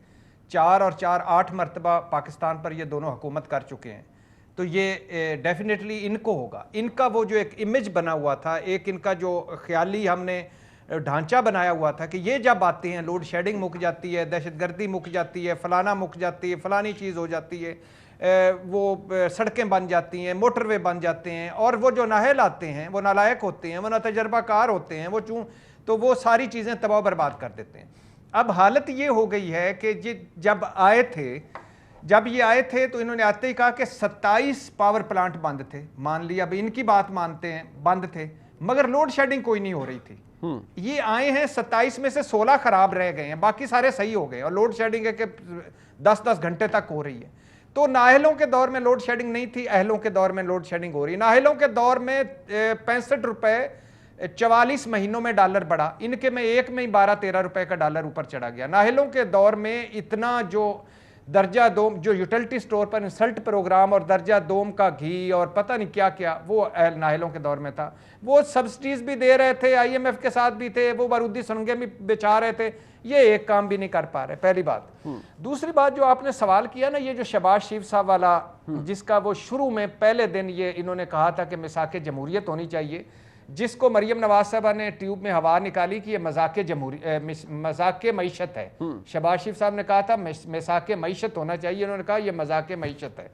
4 और 4 8 मरतबा पाकिस्तान पर ये दोनों हुकूमत कर चुके हैं। तो ये डेफिनेटली इनको होगा, इनका वो जो एक इमेज बना हुआ था, एक इनका जो ख्याली हमने ढांचा बनाया हुआ था कि ये जब आते हैं लोड शेडिंग मुक जाती है, दहशतगर्दी मुक जाती है, फलाना मुक जाती है, फलानी चीज़ हो जाती है, वो सड़कें बन जाती हैं, मोटरवे बन जाते हैं, और वो जो नाहल आते हैं वो नालायक होते हैं, वो नातजर्बाकार होते हैं, वो तो वो सारी चीज़ें तबाह बर्बाद कर देते हैं। अब हालत ये हो गई है कि जब ये आए थे तो इन्होंने आते ही कहा कि 27 पावर प्लांट बंद थे। मान लिया, अब इनकी बात मानते हैं, बंद थे, मगर लोड शेडिंग कोई नहीं हो रही थी। ये आए हैं, 27 में से 16 खराब रह गए हैं, बाकी सारे सही हो गए, और लोड शेडिंग है कि 10-10 घंटे तक हो रही है। तो नाहलों के दौर में लोड शेडिंग नहीं थी, अहलों के दौर में लोड शेडिंग हो रही है। नाहलों के दौर में 65 रुपए 44 महीनों में डॉलर बढ़ा, इनके में एक में ही 12-13 रुपए का डॉलर ऊपर चढ़ा गया। नाहलों के दौर में इतना जो दर्जा दोम, जो यूटिलिटी स्टोर पर इंसल्ट प्रोग्राम और दर्जा दोम का घी और पता नहीं क्या क्या, वो नाहलों के दौर में था। वो सब्सिडीज भी दे रहे थे, IMF के साथ भी थे, वो बारूदी सुरंगें भी बिछा रहे थे, ये एक काम भी नहीं कर पा रहे, पहली बात। दूसरी बात जो आपने सवाल किया ना, ये जो शहबाज शरीफ साहब वाला, जिसका वो शुरू में पहले दिन ये इन्होंने कहा था कि मिसाक जमहूरियत होनी चाहिए, जिसको मरियम नवाज साहबा ने ट्यूब में हवा निकाली कि ये मजाक मईशत है। शहबाज शरीफ साहब ने कहा था मिसाक मईशत होना चाहिए, उन्होंने कहा यह मजाक मईशत है।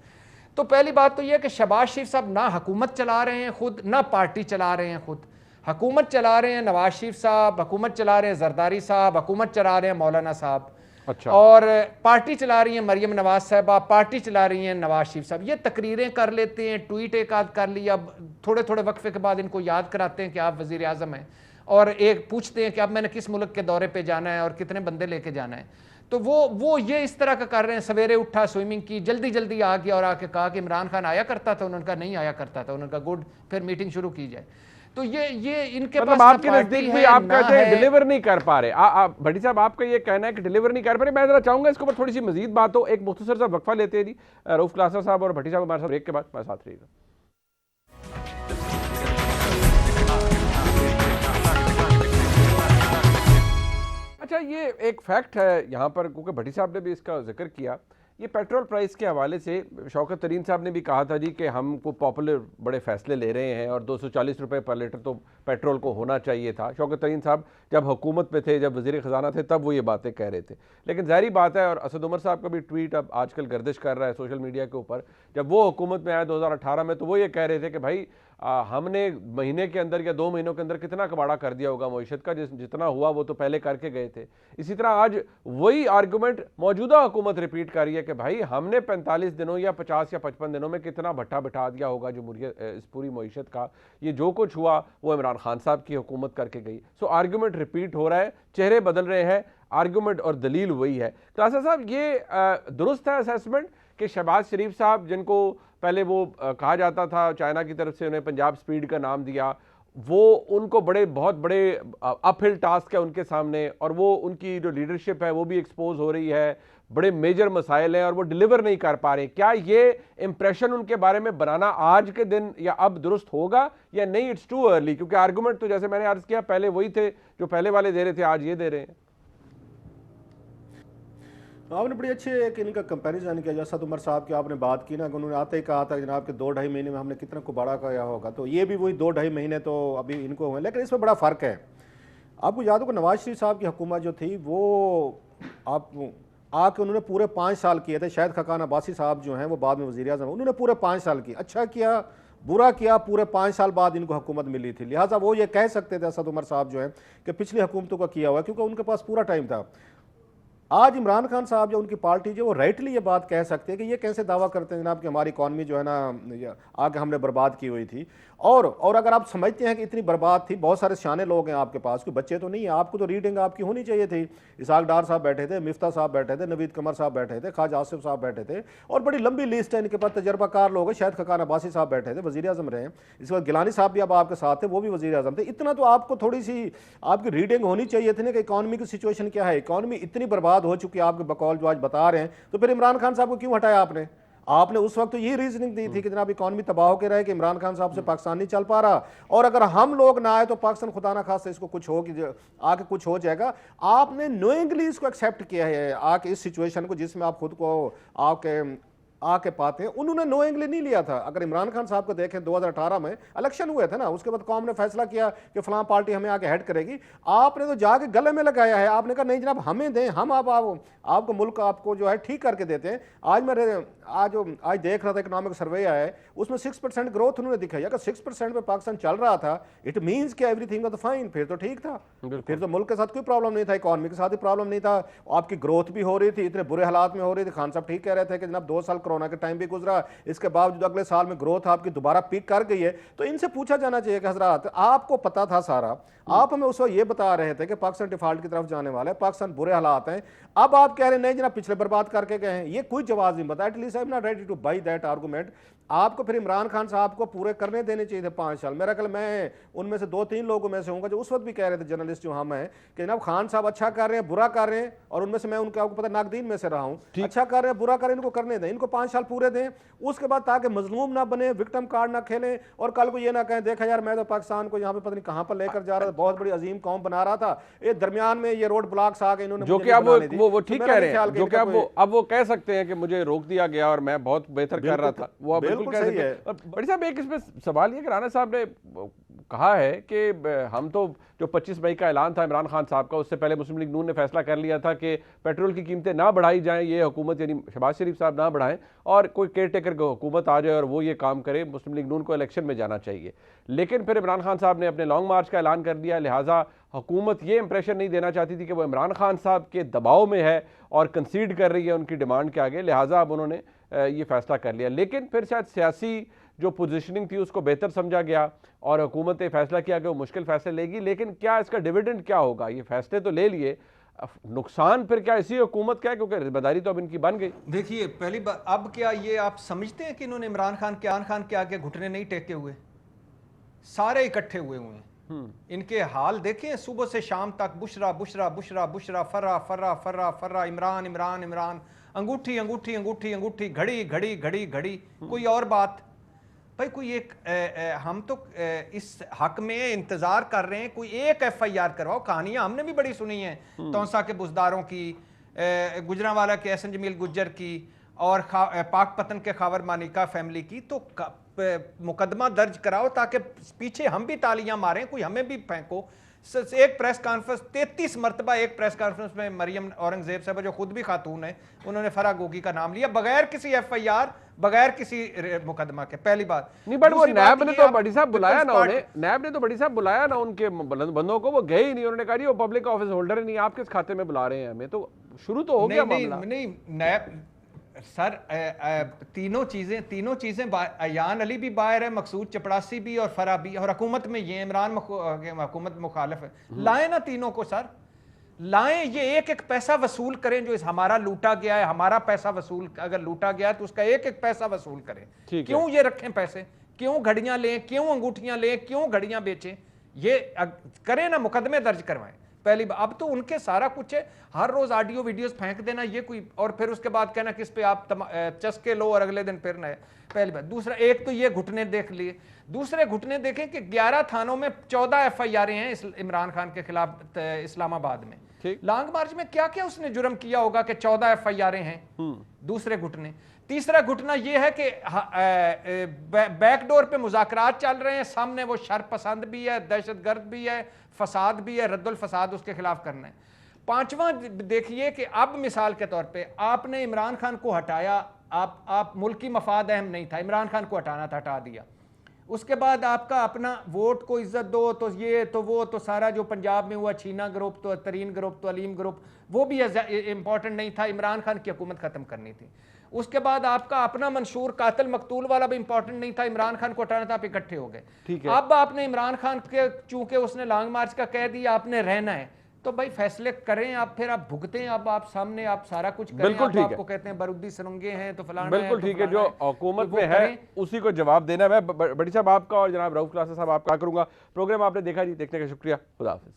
तो पहली बात तो यह कि शहबाज शरीफ साहब ना हुकूमत चला रहे हैं खुद, ना पार्टी चला रहे हैं खुद। हुकूमत चला रहे हैं नवाज शरीफ साहब, हुकूमत चला रहे हैं जरदारी साहब, हुकूमत चला रहे हैं मौलाना साहब, अच्छा, और पार्टी चला रही है मरियम नवाज साहबा, पार्टी चला रही हैं नवाज शरीफ साहब। ये तकरीरें कर लेते हैं, ट्वीट एक आध कर लिया, थोड़े थोड़े वक्फे के बाद इनको याद कराते हैं कि आप वजीर आजम हैं, और एक पूछते हैं कि अब मैंने किस मुल्क के दौरे पे जाना है और कितने बंदे लेके जाना है। तो वो ये इस तरह का कर रहे हैं। सवेरे उठा, स्विमिंग की, जल्दी जल्दी आ गया और आके कहा कि इमरान खान आया करता था, उन्होंने कहा नहीं आया करता था, उन्होंने कहा गुड, फिर मीटिंग शुरू की जाए। तो ये इनके मतलब पास आपके नजदीक भी आप कहते हैं डिलीवर नहीं कर पा रहे। भट्टी साहब, आपका ये कहना है कि डिलीवर नहीं कर पा रहे। मैं जरा चाहूंगा इसके ऊपर थोड़ी सी मजीद बात हो। एक मुख्तसर सा वक्फा लेते हैं जी, रऊफ क्लासा साहब और भट्टी साहब हमारे साथ ब्रेक के बाद हमारे साथ रहिएगा। अच्छा, ये एक फैक्ट है यहाँ पर, क्योंकि भट्टी साहब ने भी इसका जिक्र किया, ये पेट्रोल प्राइस के हवाले से शौकत तरीन साहब ने भी कहा था जी कि हमको पॉपुलर बड़े फैसले ले रहे हैं और 240 रुपए पर लीटर तो पेट्रोल को होना चाहिए था। शौकत तरीन साहब जब हुकूमत में थे, जब वज़ीर ख़जाना थे, तब वो ये बातें कह रहे थे। लेकिन ज़ाहिर बात है, और असद उमर साहब का भी ट्वीट अब आजकल गर्दिश कर रहा है सोशल मीडिया के ऊपर, जब वो हुकूमत में आए 2018 में, तो वो ये कह रहे थे कि भाई हमने महीने के अंदर या 2 महीनों के अंदर कितना कबाड़ा कर दिया होगा मईशत का, जितना हुआ वो तो पहले करके गए थे। इसी तरह आज वही आर्गूमेंट मौजूदा हुकूमत रिपीट कर रही है कि भाई हमने 45 दिनों या 50 या 55 दिनों में कितना भट्टा बिठा दिया होगा इस पूरी मईशत का। ये जो कुछ हुआ वो इमरान खान साहब की हुकूमत करके गई। सो आर्गूमेंट रिपीट हो रहा है, चेहरे बदल रहे हैं, आर्गूमेंट और दलील वही है। क्लासा साहब, ये दुरुस्त है असेसमेंट कि शहबाज शरीफ साहब, जिनको पहले वो कहा जाता था चाइना की तरफ से, उन्हें पंजाब स्पीड का नाम दिया, वो उनको बहुत बड़े अपहिल टास्क है उनके सामने, और वो उनकी जो लीडरशिप है वो भी एक्सपोज हो रही है, बड़े मेजर मसाइल हैं और वो डिलीवर नहीं कर पा रहे। क्या ये इंप्रेशन उनके बारे में बनाना आज के दिन या अब दुरुस्त होगा या नहीं? इट्स टू अर्ली, क्योंकि आर्गूमेंट तो जैसे मैंने अर्ज किया पहले वही थे जो पहले वाले दे रहे थे, आज ये दे रहे हैं। आपने बड़ी अच्छी एक इनका कंपैरिजन किया, जैसा उमर साहब की आपने बात की ना, कि उन्होंने आते ही कहा था जनाब के 2-2.5 महीने में हमने कितना कुबाड़ा किया होगा, तो ये भी वही 2-2.5 महीने तो अभी इनको हुए। लेकिन इसमें बड़ा फ़र्क है। आपको याद होगा नवाज शरीफ साहब की हुकूमत जो थी वो आप आके उन्होंने पूरे 5 साल किए थे। शायद खकान अब्बासी साहब जो हैं वो बाद में वज़ीर आज़म, उन्होंने पूरे 5 साल की, अच्छा किया बुरा किया, पूरे 5 साल बाद इनको हुकूमत मिली थी। लिहाजा वो ये कह सकते थे असद उमर साहब जो हैं कि पिछली हुकूमतों का किया हुआ, क्योंकि उनके पास पूरा टाइम था। आज इमरान खान साहब जो उनकी पार्टी जो वो राइटली ये बात कह सकते हैं कि ये कैसे दावा करते हैं जनाब कि हमारी इकॉनमी जो है ना आगे हमने बर्बाद की हुई थी। और अगर आप समझते हैं कि इतनी बर्बाद थी, बहुत सारे सियाने लोग हैं आपके पास, कोई बच्चे तो नहीं है, आपको तो रीडिंग आपकी होनी चाहिए थी। इसाक डार साहब बैठे थे, मिफ्ता साहब बैठे थे, नवीद कमर साहब बैठे थे, ख्वाजा आसिफ साहब बैठे थे, और बड़ी लंबी लिस्ट है इनके पास, तजर्बाकार लोग हैं। शायद खकान अब्बासी साहब बैठे थे, वज़ीर आज़म रहे। इसके बाद गिलानी साहब भी अब आपके साथ थे, वो भी वज़ीर आज़म थे। इतना तो आपको थोड़ी सी आपकी रीडिंग होनी चाहिए थी ना कि इकॉनमी की सिचुएशन क्या है। इकॉनमी इतनी बर्बाद हो चुकी है आपके बकौल जो आज बता रहे हैं, तो फिर इमरान खान साहब को क्यों हटाया आपने? आपने उस वक्त तो ये रीजनिंग दी थी कि जनाब इकॉनमी तबाह होकर रहे कि इमरान खान साहब से पाकिस्तान नहीं चल पा रहा, और अगर हम लोग ना आए तो पाकिस्तान खुदा ना खास्ता इसको कुछ हो कि आके कुछ हो जाएगा। आपने नोइंगली इसको एक्सेप्ट किया है आके इस सिचुएशन को जिसमें आप खुद को आके पाते हैं। उन्होंने नोइंगली नहीं लिया था। अगर इमरान खान साहब को देखें 2018 में इलेक्शन हुए थे ना, उसके बाद कौम ने फैसला किया कि फलां पार्टी हमें आके हेड करेगी, आपने तो जाके गले में लगाया है। आपने कहा नहीं जनाब हमें दें, हम आपको मुल्क आपको जो है ठीक करके देते हैं। आज देख रहा था इकोनॉमिक सर्वे आया है, उसमें 6% ग्रोथ उन्होंने दिखाई। अगर 6% पे पाकिस्तान चल रहा था, इट मीन्स कि एवरीथिंग वाज फाइन, फिर तो ठीक था, फिर तो मुल्क के साथ कोई प्रॉब्लम नहीं था, इकॉनमी के साथ ही प्रॉब्लम नहीं था, आपकी ग्रोथ भी हो रही थी, इतने बुरे हालात में हो रही थी। खान साहब ठीक कह रहे थे कि जनाब 2 साल कोरोना के टाइम भी गुजरा, इसके बावजूद अगले साल में ग्रोथ आपकी दोबारा पीक कर गई है। तो इनसे पूछा जाना चाहिए कि हजरात आपको पता था सारा, आप हमें उस वक्त ये बता रहे थे कि पाकिस्तान डिफॉल्ट की तरफ जाने वाला है, पाकिस्तान बुरे हालात हैं, अब आप कह रहे हैं नहीं जनाब पिछले बर्बाद करके गए हैं। ये कोई जवाब नहीं बता। At least I am not ready two by that argument. आपको फिर इमरान खान साहब को पूरे करने देने चाहिए थे 5 साल। मेरा ख्याल मैं उनमें से 2-3 लोगों में से हूँगा जो उस वक्त भी कह रहे थे, जर्नलिस्ट जो हम हैं, कि जनाब खान साहब अच्छा कर रहे हैं, बुरा कर रहे हैं, और उनमें से मैं उनका आपको पता नाकदीन में से रहा हूँ। अच्छा कर रहे हैं, बुरा कर रहे हैं, इनको करने दें, इनको 5 साल पूरे दें, उसके बाद ताकि मजलूम ना बने, विक्टिम कार्ड ना खेलें, और कल को ये ना कहें देखा यार मैं तो पाकिस्तान को यहाँ पे पता नहीं कहाँ पर लेकर जा रहा था, बहुत बड़ी अजीम कौम बना रहा था, ये दरमियान में ये रोड ब्लॉक्स आ गए इन्होंने, जो कि अब वो ठीक कह रहे हैं, जो कि अब वो कह सकते हैं कि मुझे रोक दिया गया और मैं बहुत बेहतर कर रहा था, वो बिल्कुल कह सकते हैं। बड़ी साहब एक इसमें सवाल ये कि राणा साहब ने कहा है कि हम तो जो 25 मई का ऐलान था इमरान खान साहब का, उससे पहले मुस्लिम लीग नून ने फैसला कर लिया था कि पेट्रोल की कीमतें ना बढ़ाई जाएं, ये हुकूमत यानी शहबाज शरीफ साहब ना बढ़ाएं और कोई केयर टेकर की हुकूमत आ जाए और वो ये काम करे, मुस्लिम लीग नून को इलेक्शन में जाना चाहिए। लेकिन फिर इमरान खान साहब ने अपने लॉन्ग मार्च का ऐलान कर दिया, लिहाजा हुकूमत ये इंप्रेशन नहीं देना चाहती थी कि वो इमरान खान साहब के दबाव में है और कंसीड कर रही है उनकी डिमांड के आगे, लिहाजा अब उन्होंने ये फैसला कर लिया। लेकिन फिर शायद सियासी जो पोजीशनिंग थी उसको बेहतर समझा गया और हुकूमत ने फैसला किया कि वो मुश्किल फैसले लेगी। लेकिन क्या इसका डिविडेंड क्या होगा? ये फैसले तो ले लिए, नुकसान फिर क्या इसी हुकूमत का है, क्योंकि जिम्मेदारी तो अब इनकी बन गई। देखिए पहली बात, अब क्या ये आप समझते हैं कि इन्होंने इमरान खान के आगे घुटने नहीं टेके हुए, सारे इकट्ठे हुए हैं। इनके हाल देखें, सुबह से शाम तक बुशरा बुशरा बुशरा बुशरा, फर्रा फर्रा फर्रा फर्रा, इमरान इमरान इमरान, अंगूठी अंगूठी अंगूठी अंगूठी, घड़ी घड़ी घड़ी घड़ी, कोई और बात भाई, कोई एक हम तो इस हक में इंतजार कर रहे हैं, कोई एक FIR करवाओ। कहानियां हमने भी बड़ी सुनी हैं, तौसा के बुजदारों की, गुजरांवाला के एहसन जमील गुज्जर की, और पाकपतन के खावर मानिका फैमिली की। तो मुकदमा दर्ज कराओ ताकि पीछे हम भी तालियां मारें, कोई हमें भी फेंको। एक प्रेस कॉन्फ्रेंस 33 मरतबा एक प्रेस कॉन्फ्रेंस में मरियम औरंगजेब साहब जो खुद भी खातून है, उन्होंने फराह गोगी का नाम लिया बगैर किसी FIR, बगैर किसी मुकदमा के। पहली बात नहीं, बट वो नैब ने तो बड़ी साहब बुलाया ना, उन्हें नैब ने तो बड़ी साहब बुलाया ना उनके बंदों को, वो गए ही नहीं। उन्होंने कहा वो पब्लिक ऑफिस होल्डर ही नहीं, आप किस खाते में बुला रहे हैं हमें? तो शुरू तो हो गया मामला। नहीं नैब सर, तीनों चीजें अयान अली भी बाहर है, मकसूद चपड़ासी भी और फरा भी, और हुकूमत में ये इमरान हुकूमत मुखालिफ है। लाए ना तीनों को सर, लाएं, ये एक एक पैसा वसूल करें जो हमारा लूटा गया है। हमारा पैसा वसूल अगर लूटा गया तो उसका एक एक पैसा वसूल करें। क्यों ये रखें पैसे, क्यों घड़ियां लें, क्यों अंगूठियां लें, क्यों घड़ियां बेचें? ये करें ना, मुकदमे दर्ज करवाएं। पहली बात, अब तो उनके सारा कुछ है, हर रोज ऑडियो वीडियोस फेंक देना, ये कोई, और फिर उसके बाद कहना किस पे आप चस्के लो और अगले दिन फिर नए। पहली बात। दूसरा, एक तो ये घुटने देख लिए, दूसरे घुटने देखें कि 11 थानों में 14 FIR हैं इमरान खान के खिलाफ इस्लामाबाद में। लॉन्ग मार्च में क्या क्या उसने जुर्म किया होगा कि 14 FIR हैं? दूसरे घुटने। तीसरा घुटना यह है कि बैकडोर पे मुज़ाकरात चल रहे हैं, सामने वो शर पसंद भी है, दहशतगर्द भी है, फसाद भी है, रद्दुल फसाद उसके खिलाफ करना है। पांचवा देखिए कि अब मिसाल के तौर पे आपने इमरान खान को हटाया, आप मुल्की मफाद अहम नहीं था, इमरान खान को हटाना था, हटा दिया। उसके बाद आपका अपना वोट को इज्जत दो, तो ये तो वो तो सारा जो पंजाब में हुआ, छीना ग्रुप तो तरीन ग्रुप तो अलीम ग्रुप, वो भी इंपॉर्टेंट नहीं था, इमरान खान की हुकूमत खत्म करनी थी। उसके बाद आपका अपना मंशूर कातिल मकतूल वाला भी इंपॉर्टेंट नहीं था, इमरान खान को हटाना था, आप इकट्ठे हो गए। ठीक है। अब आपने इमरान खान के, चूंकि उसने लॉन्ग मार्च का कह दिया आपने रहना है, तो भाई फैसले करें आप, फिर आप भुगतें, अब आप सामने आप सारा कुछ करें। बिल्कुल ठीक है। आपको कहते हैं बारूदी सुरंगें हैं तो फलाना बिल्कुल है, ठीक तो है, जो फलाना हुकूमत तो वो में है करें। उसी को जवाब देना है। मैं बड़ी साहब आपका और जनाब रऊफ क्लासा साहब आपका करूंगा। प्रोग्राम आपने देखा जी, देखने का शुक्रिया। खुदा हाफिज।